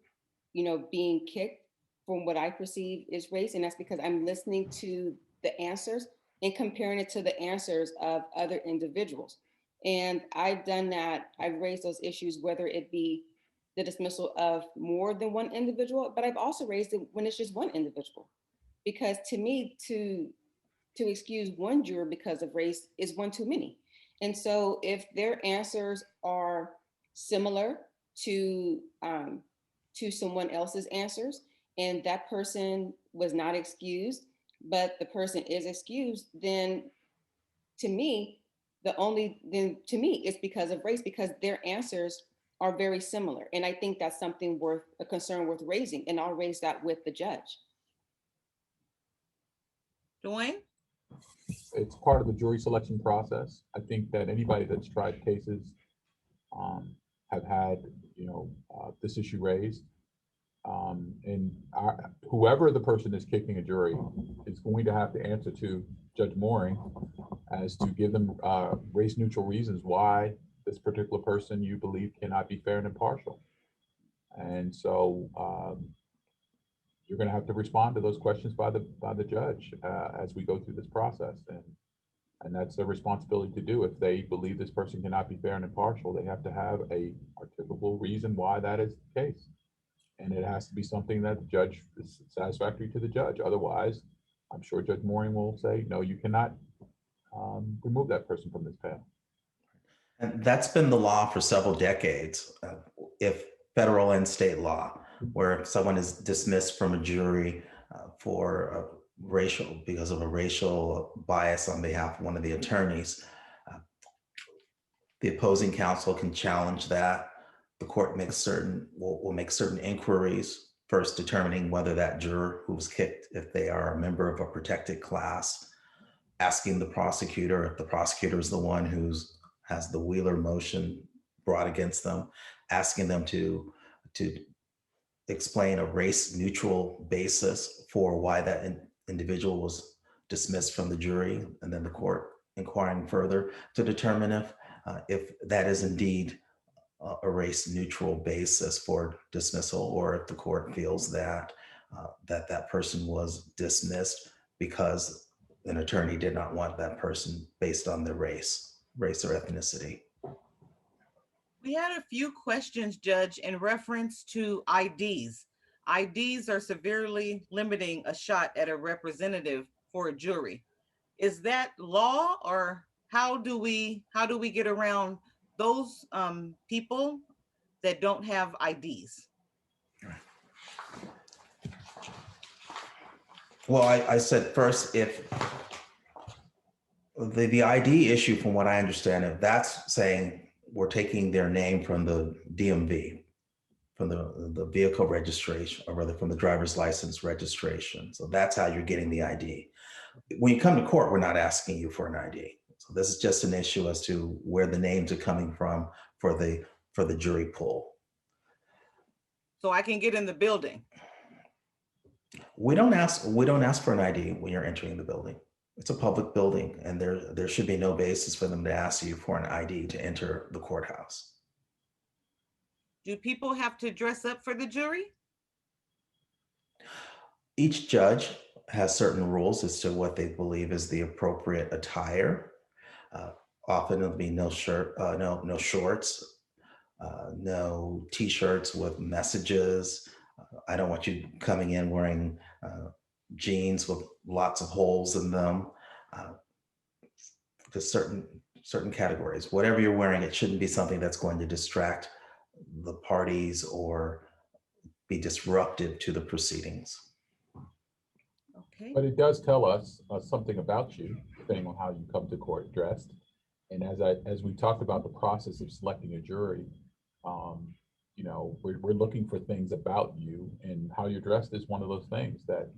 being kicked from what I perceive is race. And that's because I'm listening to the answers and comparing it to the answers of other individuals. And I've done that. I've raised those issues, whether it be the dismissal of more than one individual, but I've also raised it when it's just one individual. Because to me, to excuse one juror because of race is one too many. And so if their answers are similar to someone else's answers, and that person was not excused, but the person is excused, then to me, it's because of race, because their answers are very similar. And I think that's something a concern worth raising. And I'll raise that with the judge. Dwayne? It's part of the jury selection process. I think that anybody that's tried cases have had, this issue raised. Whoever the person is kicking a jury is going to have to answer to Judge Mooring as to give them race neutral reasons why this particular person you believe cannot be fair and impartial. And so you're going to have to respond to those questions by the judge as we go through this process. And that's their responsibility to do. If they believe this person cannot be fair and impartial, they have to have a articulable reason why that is the case. And it has to be something that the judge is satisfactory to the judge. Otherwise, I'm sure Judge Mooring will say, no, you cannot remove that person from this panel. And that's been the law for several decades, if federal and state law, where someone is dismissed from a jury because of a racial bias on behalf of one of the attorneys. The opposing counsel can challenge that. The court will make certain inquiries, first determining whether that juror who was kicked, if they are a member of a protected class, asking the prosecutor, if the prosecutor is the one who has the Wheeler motion brought against them, asking them to explain a race neutral basis for why that individual was dismissed from the jury, and then the court inquiring further to determine if that is indeed a race neutral basis for dismissal, or if the court feels that that person was dismissed because an attorney did not want that person based on their race or ethnicity. We had a few questions, Judge, in reference to IDs. IDs are severely limiting a shot at a representative for a jury. Is that law, or how do we get around those people that don't have IDs? Well, I said first, if the ID issue, from what I understand, if that's saying we're taking their name from the DMV, from the vehicle registration, or rather from the driver's license registration. So that's how you're getting the ID. When you come to court, we're not asking you for an ID. So this is just an issue as to where the names are coming from for the jury pool. So I can get in the building. We don't ask for an ID when you're entering the building. It's a public building, and there should be no basis for them to ask you for an ID to enter the courthouse. Do people have to dress up for the jury? Each judge has certain rules as to what they believe is the appropriate attire. Often it'll be no shirt, no shorts, no t-shirts with messages. I don't want you coming in wearing jeans with lots of holes in them. Just certain categories. Whatever you're wearing, it shouldn't be something that's going to distract the parties or be disruptive to the proceedings. Okay. But it does tell us something about you, depending on how you come to court dressed. And as we talked about the process of selecting a jury, you know, we're looking for things about you, and how you're dressed is one of those things that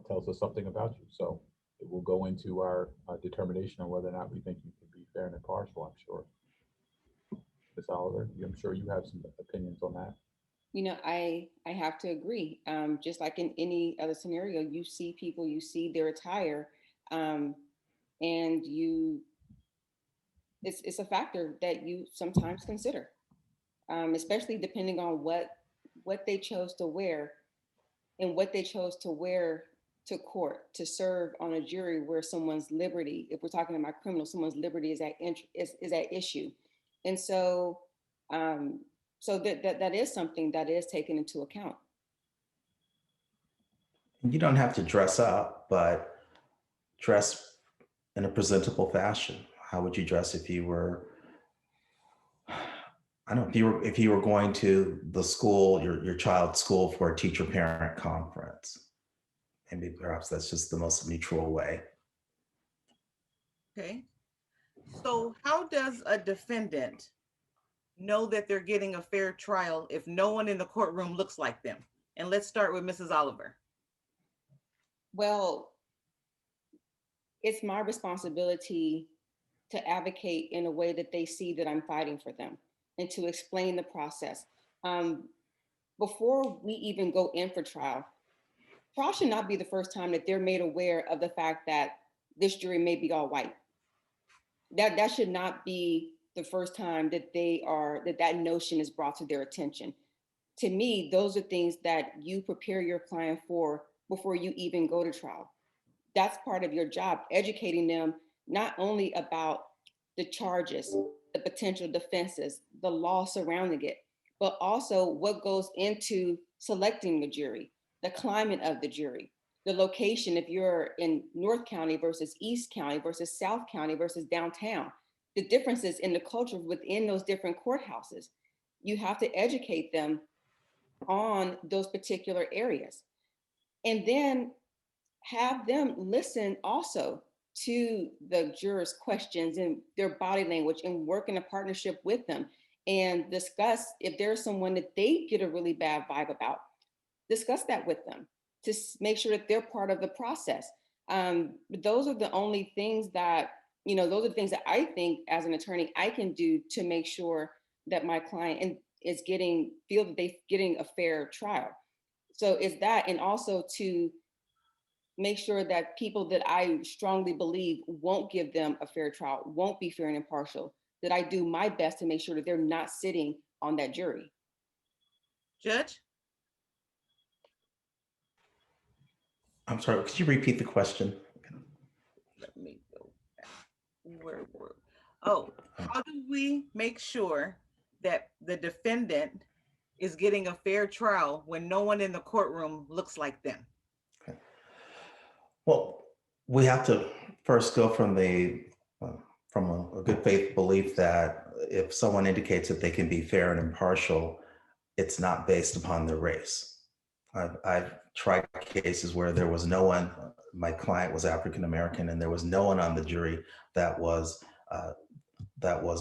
tells us something about you. So it will go into our determination on whether or not we think you can be fair and impartial, I'm sure. Ms. Oliver, I'm sure you have some opinions on that. You know, I have to agree. Just like in any other scenario, you see people, you see their attire, and it's a factor that you sometimes consider, especially depending on what they chose to wear and what they chose to wear to court to serve on a jury where someone's liberty, if we're talking about criminal, someone's liberty is at issue, and so. So that is something that is taken into account. You don't have to dress up, but dress in a presentable fashion. How would you dress if you were, I don't know, if you were going to the school, your child's school, for a teacher-parent conference? Maybe perhaps that's just the most neutral way. Okay. So how does a defendant know that they're getting a fair trial if no one in the courtroom looks like them? And let's start with Mrs. Oliver. Well, it's my responsibility to advocate in a way that they see that I'm fighting for them, and to explain the process. Before we even go in for trial should not be the first time that they're made aware of the fact that this jury may be all white. That should not be the first time that that notion is brought to their attention. To me, those are things that you prepare your client for before you even go to trial. That's part of your job, educating them not only about the charges, the potential defenses, the law surrounding it, but also what goes into selecting the jury, the climate of the jury, the location, if you're in North County versus East County versus South County versus downtown, the differences in the culture within those different courthouses. You have to educate them on those particular areas. And then have them listen also to the jurors' questions and their body language, and work in a partnership with them, and discuss if there's someone that they get a really bad vibe about, discuss that with them to make sure that they're part of the process. Those are the only things that, those are the things that I think as an attorney I can do to make sure that my client feel that they're getting a fair trial. So it's that, and also to make sure that people that I strongly believe won't give them a fair trial, won't be fair and impartial, that I do my best to make sure that they're not sitting on that jury. Judge? I'm sorry, could you repeat the question? Let me go back. How do we make sure that the defendant is getting a fair trial when no one in the courtroom looks like them? Okay. Well, we have to first go from a good faith belief that if someone indicates that they can be fair and impartial, it's not based upon their race. I've tried cases where there was no one, my client was African American, and there was no one on the jury that was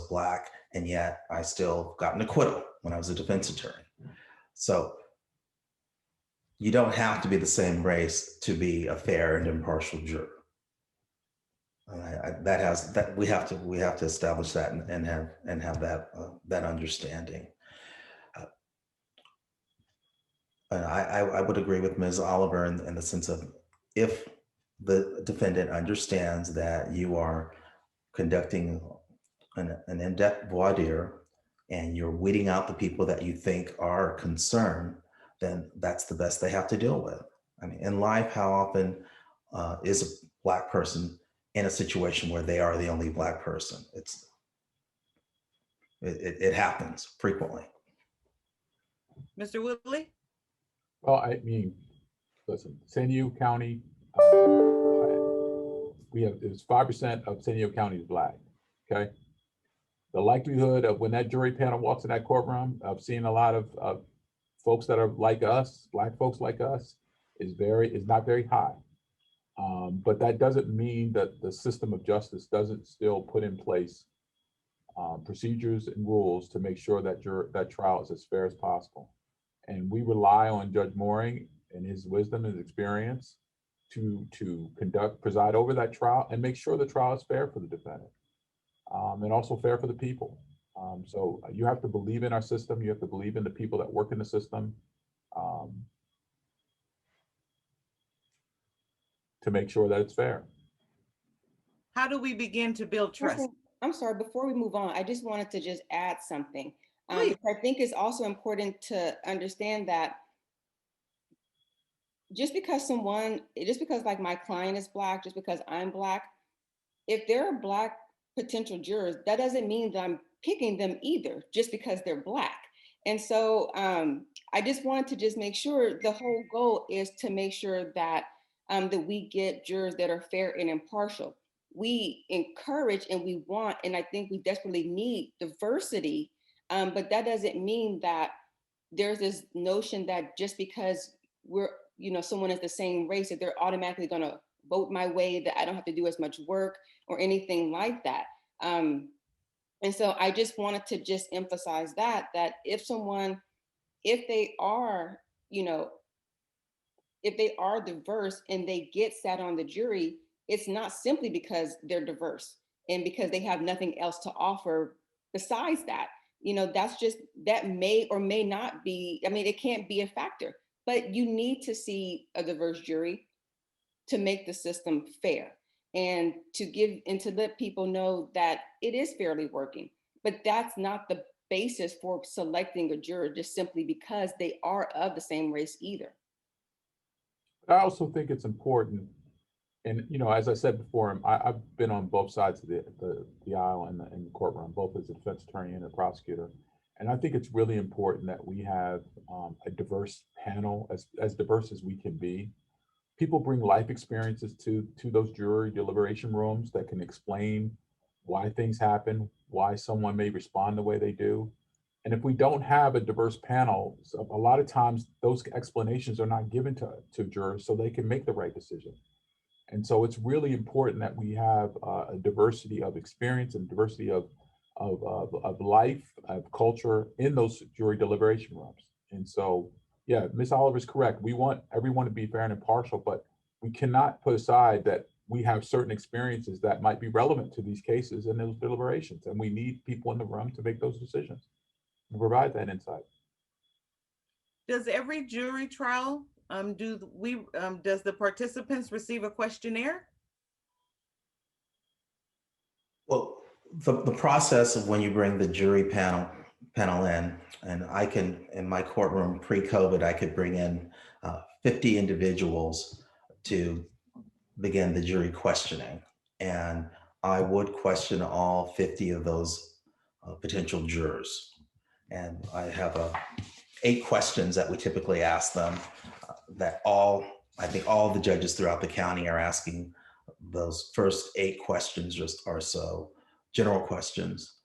Black, and yet I still got an acquittal when I was a defense attorney. So you don't have to be the same race to be a fair and impartial juror. We have to establish that and have that understanding. I would agree with Ms. Oliver in the sense of, if the defendant understands that you are conducting an in-depth voir dire and you're weeding out the people that you think are concerned, then that's the best they have to deal with. I mean, in life, how often is a Black person in a situation where they are the only Black person? It happens frequently. Mr. Woodley? Well, I mean, listen, San Diego County, there's 5% of San Diego County is Black, okay? The likelihood of when that jury panel walks in that courtroom of seeing a lot of folks that are like us, Black folks like us, is not very high. But that doesn't mean that the system of justice doesn't still put in place procedures and rules to make sure that trial is as fair as possible. And we rely on Judge Mooring and his wisdom and his experience to preside over that trial and make sure the trial is fair for the defendant, and also fair for the people. So you have to believe in our system. You have to believe in the people that work in the system to make sure that it's fair. How do we begin to build trust? I'm sorry, before we move on, I just wanted to just add something. I think it's also important to understand that just because like my client is Black, just because I'm Black, if there are Black potential jurors, that doesn't mean that I'm picking them either, just because they're Black. And so I just wanted to just make sure the whole goal is to make sure that that we get jurors that are fair and impartial. We encourage and we want, and I think we desperately need diversity, but that doesn't mean that there's this notion that just because someone is the same race, that they're automatically going to vote my way, that I don't have to do as much work or anything like that. And so I just wanted to just emphasize that if they are diverse and they get sat on the jury, it's not simply because they're diverse and because they have nothing else to offer besides that. That may or may not be, it can't be a factor, but you need to see a diverse jury to make the system fair and to let people know that it is fairly working. But that's not the basis for selecting a juror just simply because they are of the same race either. I also think it's important, and as I said before, I've been on both sides of the aisle in the courtroom, both as a defense attorney and a prosecutor, and I think it's really important that we have a diverse panel, as diverse as we can be. People bring life experiences to those jury deliberation rooms that can explain why things happen, why someone may respond the way they do. And if we don't have a diverse panel, a lot of times those explanations are not given to jurors so they can make the right decision. And so it's really important that we have a diversity of experience and diversity of life, of culture in those jury deliberation rooms. And so, yeah, Ms. Oliver is correct. We want everyone to be fair and impartial, but we cannot put aside that we have certain experiences that might be relevant to these cases and those deliberations. And we need people in the room to make those decisions and provide that insight. Does every jury trial, does the participants receive a questionnaire? Well, the process of when you bring the jury panel in, and I can, in my courtroom pre-COVID, I could bring in 50 individuals to begin the jury questioning. And I would question all 50 of those potential jurors. And I have 8 questions that we typically ask them that I think all the judges throughout the county are asking. Those first 8 questions just are so general questions.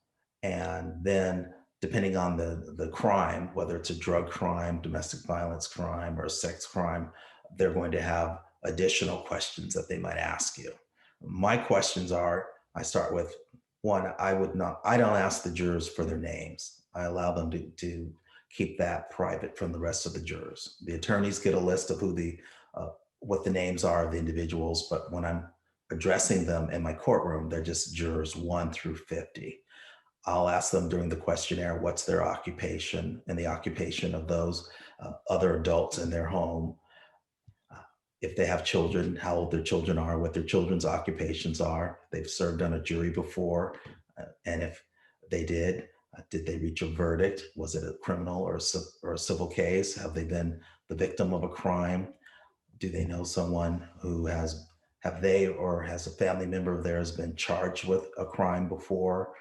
And then depending on the crime, whether it's a drug crime, domestic violence crime, or a sex crime, they're going to have additional questions that they might ask you. My questions are, I start with one, I don't ask the jurors for their names. I allow them to keep that private from the rest of the jurors. The attorneys get a list of who what the names are of the individuals, but when I'm addressing them in my courtroom, they're just jurors 1 through 50. I'll ask them during the questionnaire, what's their occupation and the occupation of those other adults in their home. If they have children, how old their children are, what their children's occupations are. They've served on a jury before. And if they did they reach a verdict? Was it a criminal or a civil case? Have they been the victim of a crime? Do they know someone who have they or has a family member of theirs been charged with a crime before?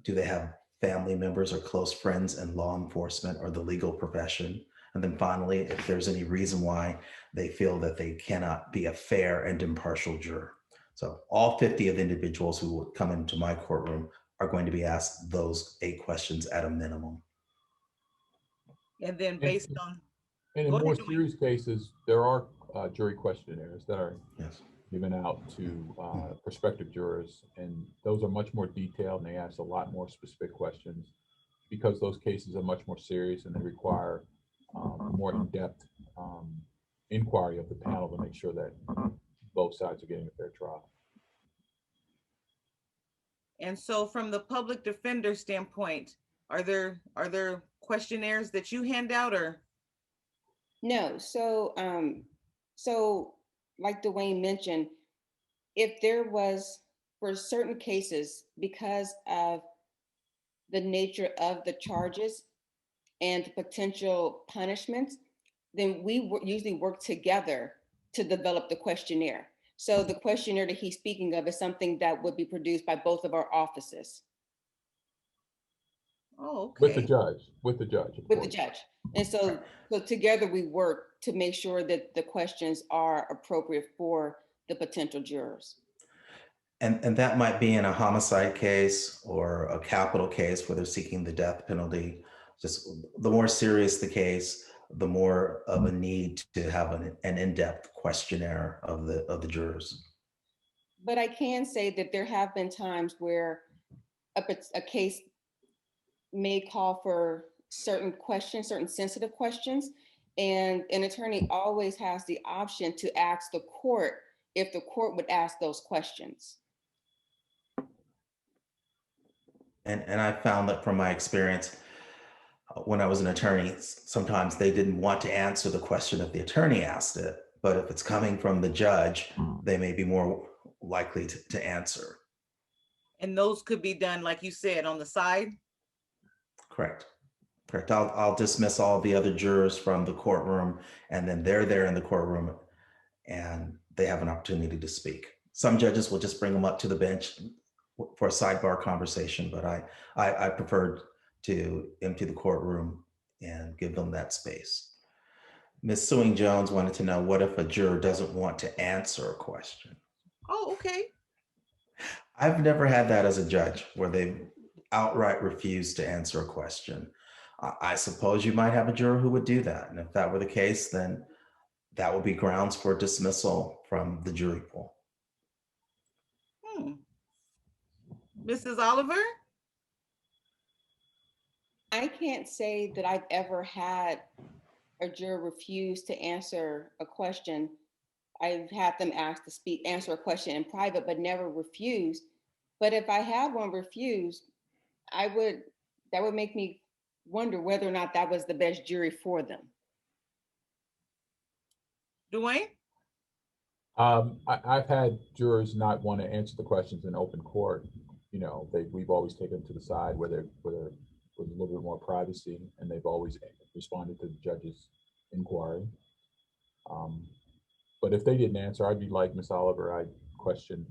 Do they have family members or close friends in law enforcement or the legal profession? And then finally, if there's any reason why they feel that they cannot be a fair and impartial juror. So all 50 of the individuals who would come into my courtroom are going to be asked those 8 questions at a minimum. And then based on, And in go more ahead, Dwayne. serious cases, there are jury questionnaires that are Yes. given out to prospective jurors, and those are much more detailed, and they ask a lot more specific questions because those cases are much more serious and they require more in-depth inquiry of the panel to make sure that both sides are getting a fair trial. And so from the public defender standpoint, are there questionnaires that you hand out or? No, so like Dwayne mentioned, if there was, for certain cases, because of the nature of the charges and the potential punishments, then we usually work together to develop the questionnaire. So the questionnaire that he's speaking of is something that would be produced by both of our offices. Oh, okay. With the judge. With the judge. And so together we work to make sure that the questions are appropriate for the potential jurors. And that might be in a homicide case or a capital case where they're seeking the death penalty. Just the more serious the case, the more of a need to have an in-depth questionnaire of the jurors. But I can say that there have been times where a case may call for certain questions, certain sensitive questions, and an attorney always has the option to ask the court if the court would ask those questions. And I found that from my experience, when I was an attorney, sometimes they didn't want to answer the question if the attorney asked it, but if it's coming from the judge, they may be more likely to answer. And those could be done, like you said, on the side? Correct. I'll dismiss all the other jurors from the courtroom, and then they're there in the courtroom and they have an opportunity to speak. Some judges will just bring them up to the bench for a sidebar conversation, but I preferred to empty the courtroom and give them that space. Ms. Suing Jones wanted to know, what if a juror doesn't want to answer a question? Oh, okay. I've never had that as a judge where they outright refused to answer a question. I suppose you might have a juror who would do that. And if that were the case, then that would be grounds for dismissal from the jury pool. Mrs. Oliver? I can't say that I've ever had a juror refuse to answer a question. I've had them ask to answer a question in private, but never refused. But if I had one refused, that would make me wonder whether or not that was the best jury for them. Dwayne? I've had jurors not want to answer the questions in open court. You know, we've always taken them to the side where there was a little bit more privacy, and they've always responded to the judge's inquiry. But if they didn't answer, I'd be like Ms. Oliver. I'd question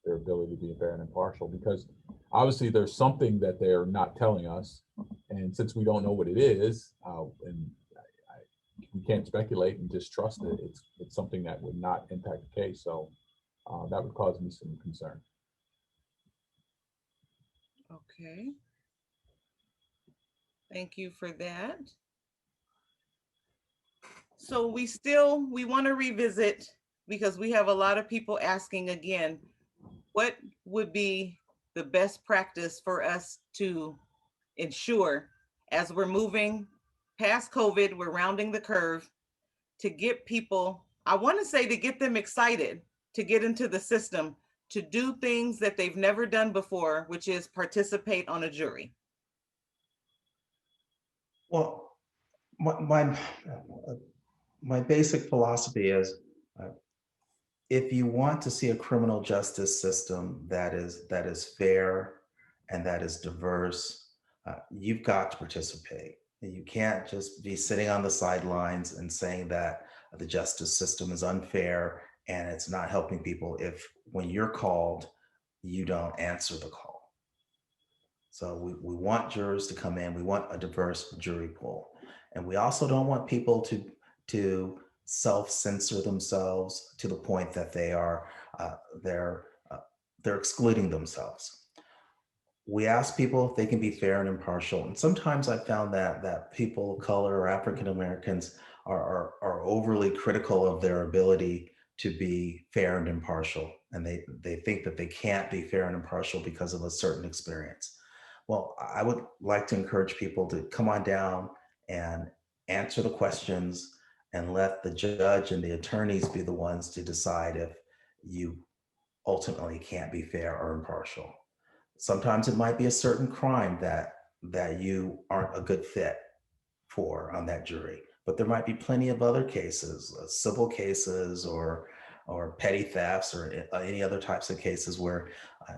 their ability to be fair and impartial, because obviously there's something that they're not telling us, and since we don't know what it is, and we can't speculate and just trust it. It's something that would not impact the case, so that would cause me some concern. Okay. Thank you for that. So we want to revisit, because we have a lot of people asking again, what would be the best practice for us to ensure, as we're moving past COVID, we're rounding the curve, to get people, I want to say, to get them excited to get into the system, to do things that they've never done before, which is participate on a jury? Well, my basic philosophy is, uh, if you want to see a criminal justice system that is fair and that is diverse, you've got to participate. You can't just be sitting on the sidelines and saying that the justice system is unfair and it's not helping people if, when you're called, you don't answer the call. So we want jurors to come in. We want a diverse jury pool. And we also don't want people to self-censor themselves to the point that uh, they're uh, they're excluding themselves. We ask people if they can be fair and impartial. And sometimes I found that people of color or African Americans are overly critical of their ability to be fair and impartial. And they think that they can't be fair and impartial because of a certain experience. Well, I would like to encourage people to come on down and answer the questions and let the judge and the attorneys be the ones to decide if you ultimately can't be fair or impartial. Sometimes it might be a certain crime that you aren't a good fit for on that jury, but there might be plenty of other cases, civil cases or petty thefts or any other types of cases where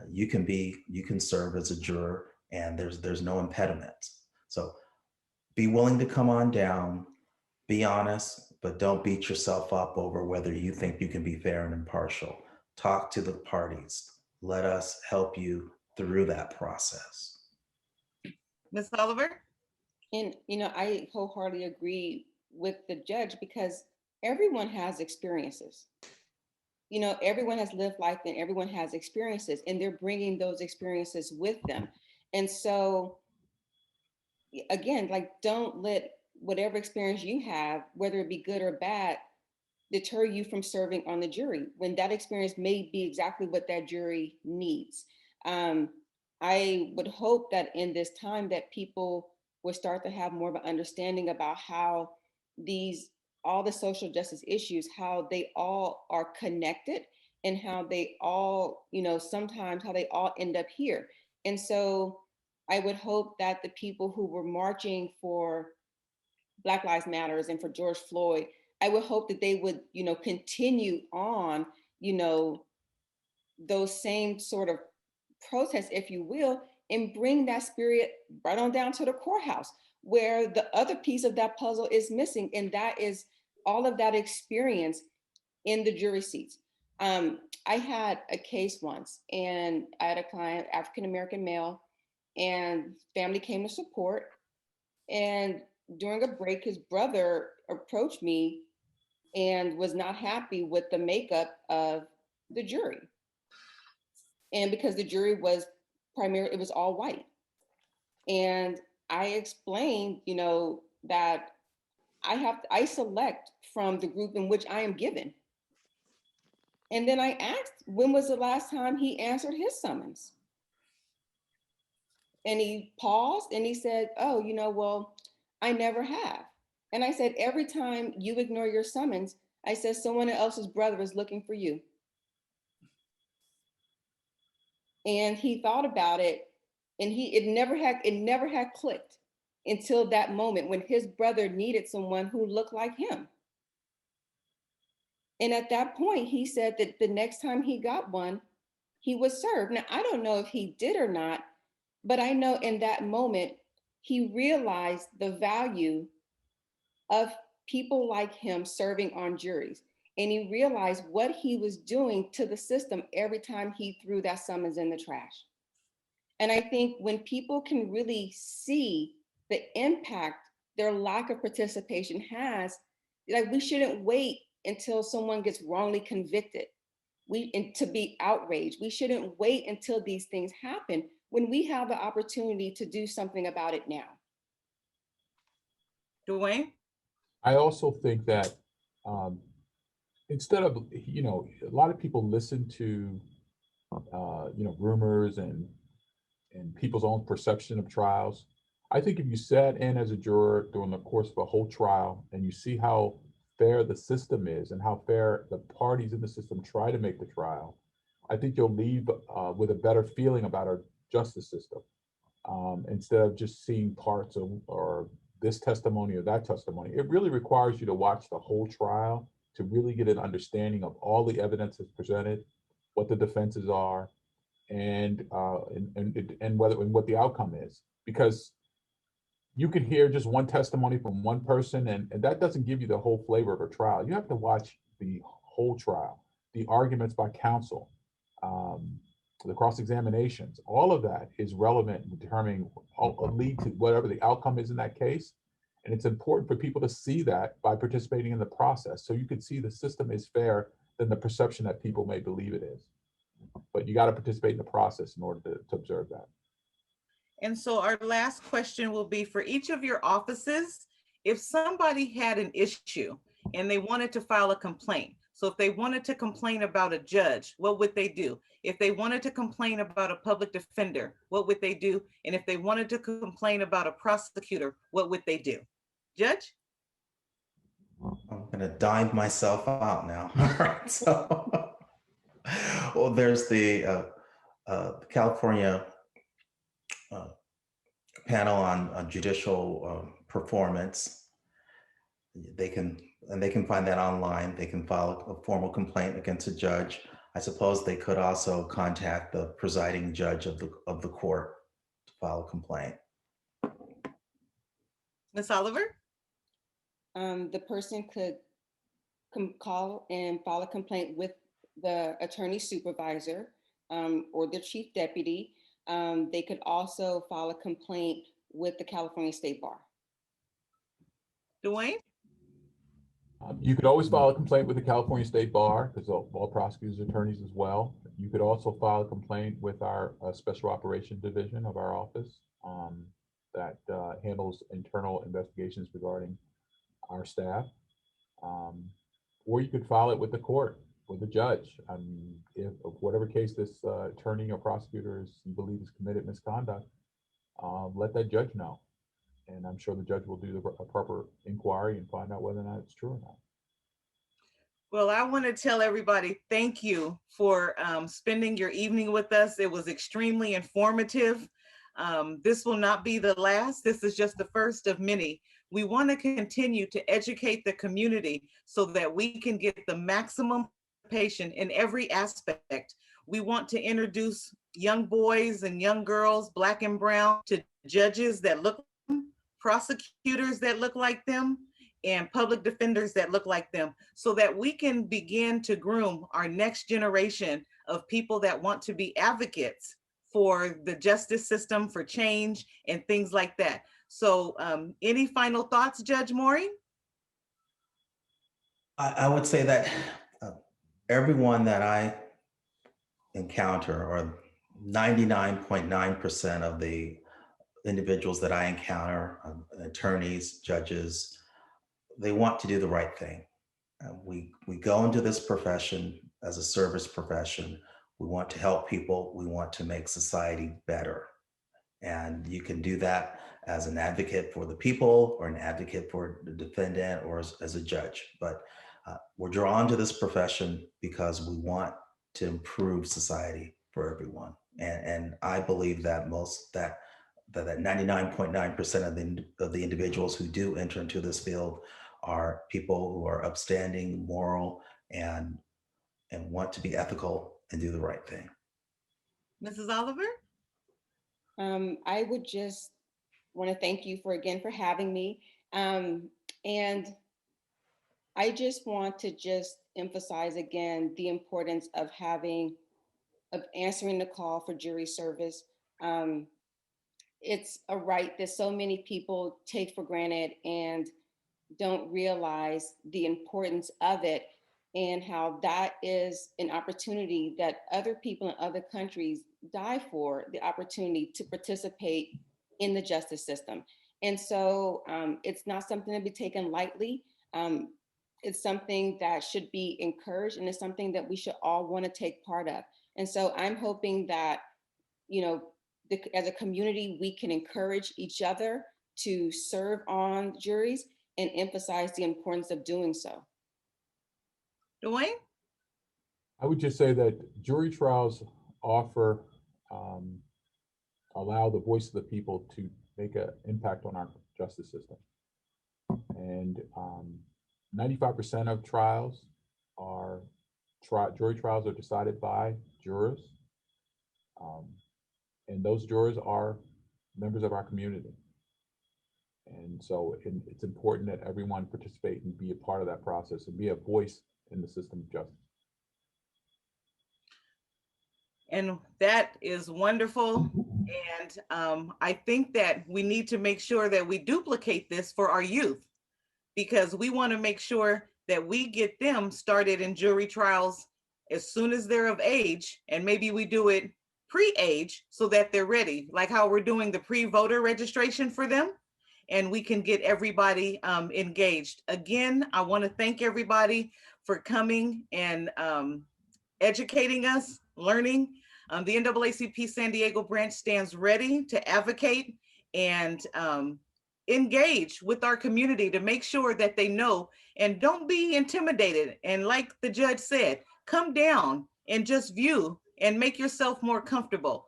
you can serve as a juror and there's no impediment. So be willing to come on down, be honest, but don't beat yourself up over whether you think you can be fair and impartial. Talk to the parties. Let us help you through that process. Ms. Oliver? And, I wholeheartedly agree with the judge because everyone has experiences. Everyone has lived life and everyone has experiences, and they're bringing those experiences with them. And so, again, like, don't let whatever experience you have, whether it be good or bad, deter you from serving on the jury when that experience may be exactly what that jury needs. I would hope that in this time that people will start to have more of an understanding about how all the social justice issues, how they all are connected and how they all, sometimes how they all end up here. And so I would hope that the people who were marching for Black Lives Matters and for George Floyd, I would hope that they would, continue on, those same sort of protests, if you will, and bring that spirit right on down to the courthouse, where the other piece of that puzzle is missing, and that is all of that experience in the jury seats. I had a case once, and I had a client, African American male, and family came to support. And during a break, his brother approached me and was not happy with the makeup of the jury. And because the jury was it was all white. And I explained, that I select from the group in which I am given. And then I asked, when was the last time he answered his summons? And he paused and he said, oh, well, I never have. And I said, every time you ignore your summons, I said, someone else's brother is looking for you. And he thought about it, and it never had clicked until that moment when his brother needed someone who looked like him. And at that point, he said that the next time he got one, he was served. Now, I don't know if he did or not, but I know in that moment, he realized the value of people like him serving on juries. And he realized what he was doing to the system every time he threw that summons in the trash. And I think when people can really see the impact their lack of participation has, like, we shouldn't wait until someone gets wrongly convicted to be outraged. We shouldn't wait until these things happen when we have the opportunity to do something about it now. Dwayne? I also think that um, instead of, a lot of people listen to, rumors and people's own perception of trials. I think if you sat in as a juror during the course of a whole trial and you see how fair the system is and how fair the parties in the system try to make the trial, I think you'll leave with a better feeling about our justice system, instead of just seeing parts of or this testimony or that testimony. It really requires you to watch the whole trial to really get an understanding of all the evidence that's presented, what the defenses are, and whether and what the outcome is. Because you can hear just one testimony from one person, and that doesn't give you the whole flavor of a trial. You have to watch the whole trial, the arguments by counsel, um, the cross-examinations. All of that is relevant in determining, lead to whatever the outcome is in that case. And it's important for people to see that by participating in the process. So you can see the system is fair than the perception that people may believe it is. But you got to participate in the process in order to observe that. And so our last question will be for each of your offices. If somebody had an issue and they wanted to file a complaint, so if they wanted to complain about a judge, what would they do? If they wanted to complain about a public defender, what would they do? And if they wanted to complain about a prosecutor, what would they do? Judge? I'm gonna dive myself out now. All right, so, well, there's the California uh, panel on judicial performance. They can find that online. They can file a formal complaint against a judge. I suppose they could also contact the presiding judge of the court to file a complaint. Ms. Oliver? The person could call and file a complaint with the attorney supervisor or the chief deputy. They could also file a complaint with the California State Bar. Dwayne? You could always file a complaint with the California State Bar, because all prosecutors and attorneys as well. You could also file a complaint with our Special Operations Division of our office that handles internal investigations regarding our staff. Or you could file it with the court, with the judge. If whatever case this attorney or prosecutor you believe is committed misconduct, let that judge know. And I'm sure the judge will do the proper inquiry and find out whether or not it's true or not. Well, I want to tell everybody thank you for spending your evening with us. It was extremely informative. This will not be the last. This is just the first of many. We want to continue to educate the community so that we can get the maximum participation in every aspect. We want to introduce young boys and young girls, Black and brown, to judges that look like them, prosecutors that look like them, and public defenders that look like them, so that we can begin to groom our next generation of people that want to be advocates for the justice system, for change, and things like that. So any final thoughts, Judge Maury? I would say that everyone that I encounter, or 99.9% of the individuals that I encounter, attorneys, judges, they want to do the right thing. We go into this profession as a service profession. We want to help people. We want to make society better. And you can do that as an advocate for the people, or an advocate for the defendant, or as a judge. But we're drawn to this profession because we want to improve society for everyone. And I believe that that 99.9% of the individuals who do enter into this field are people who are upstanding, moral, and want to be ethical and do the right thing. Mrs. Oliver? I would just want to thank you again for having me. And I just want to emphasize again the importance of answering the call for jury service. It's a right that so many people take for granted and don't realize the importance of it, and how that is an opportunity that other people in other countries die for, the opportunity to participate in the justice system. And so it's not something to be taken lightly. It's something that should be encouraged, and it's something that we should all want to take part of. And so I'm hoping that, you know, as a community, we can encourage each other to serve on juries and emphasize the importance of doing so. Dwayne? I would just say that jury trials offer, allow the voice of the people to make an impact on our justice system. And 95% of trials are, jury trials are decided by jurors. And those jurors are members of our community. And so it's important that everyone participate and be a part of that process and be a voice in the system of justice. And that is wonderful. And I think that we need to make sure that we duplicate this for our youth, because we want to make sure that we get them started in jury trials as soon as they're of age. And maybe we do it pre-age so that they're ready, like how we're doing the pre-voter registration for them. And we can get everybody engaged. Again, I want to thank everybody for coming and educating us, learning. The NAACP San Diego branch stands ready to advocate and engage with our community to make sure that they know, and don't be intimidated. And like the judge said, come down and just view and make yourself more comfortable.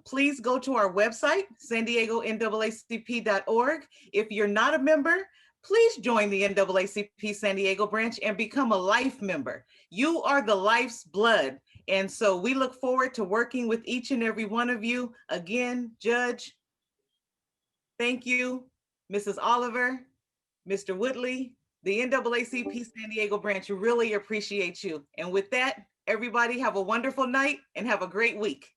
Please go to our website, SanDiegoNAACP.org. If you're not a member, please join the NAACP San Diego branch and become a life member. You are the life's blood. And so we look forward to working with each and every one of you. Again, Judge, thank you. Mrs. Oliver, Mr. Woodley, the NAACP San Diego branch really appreciate you. And with that, everybody have a wonderful night and have a great week.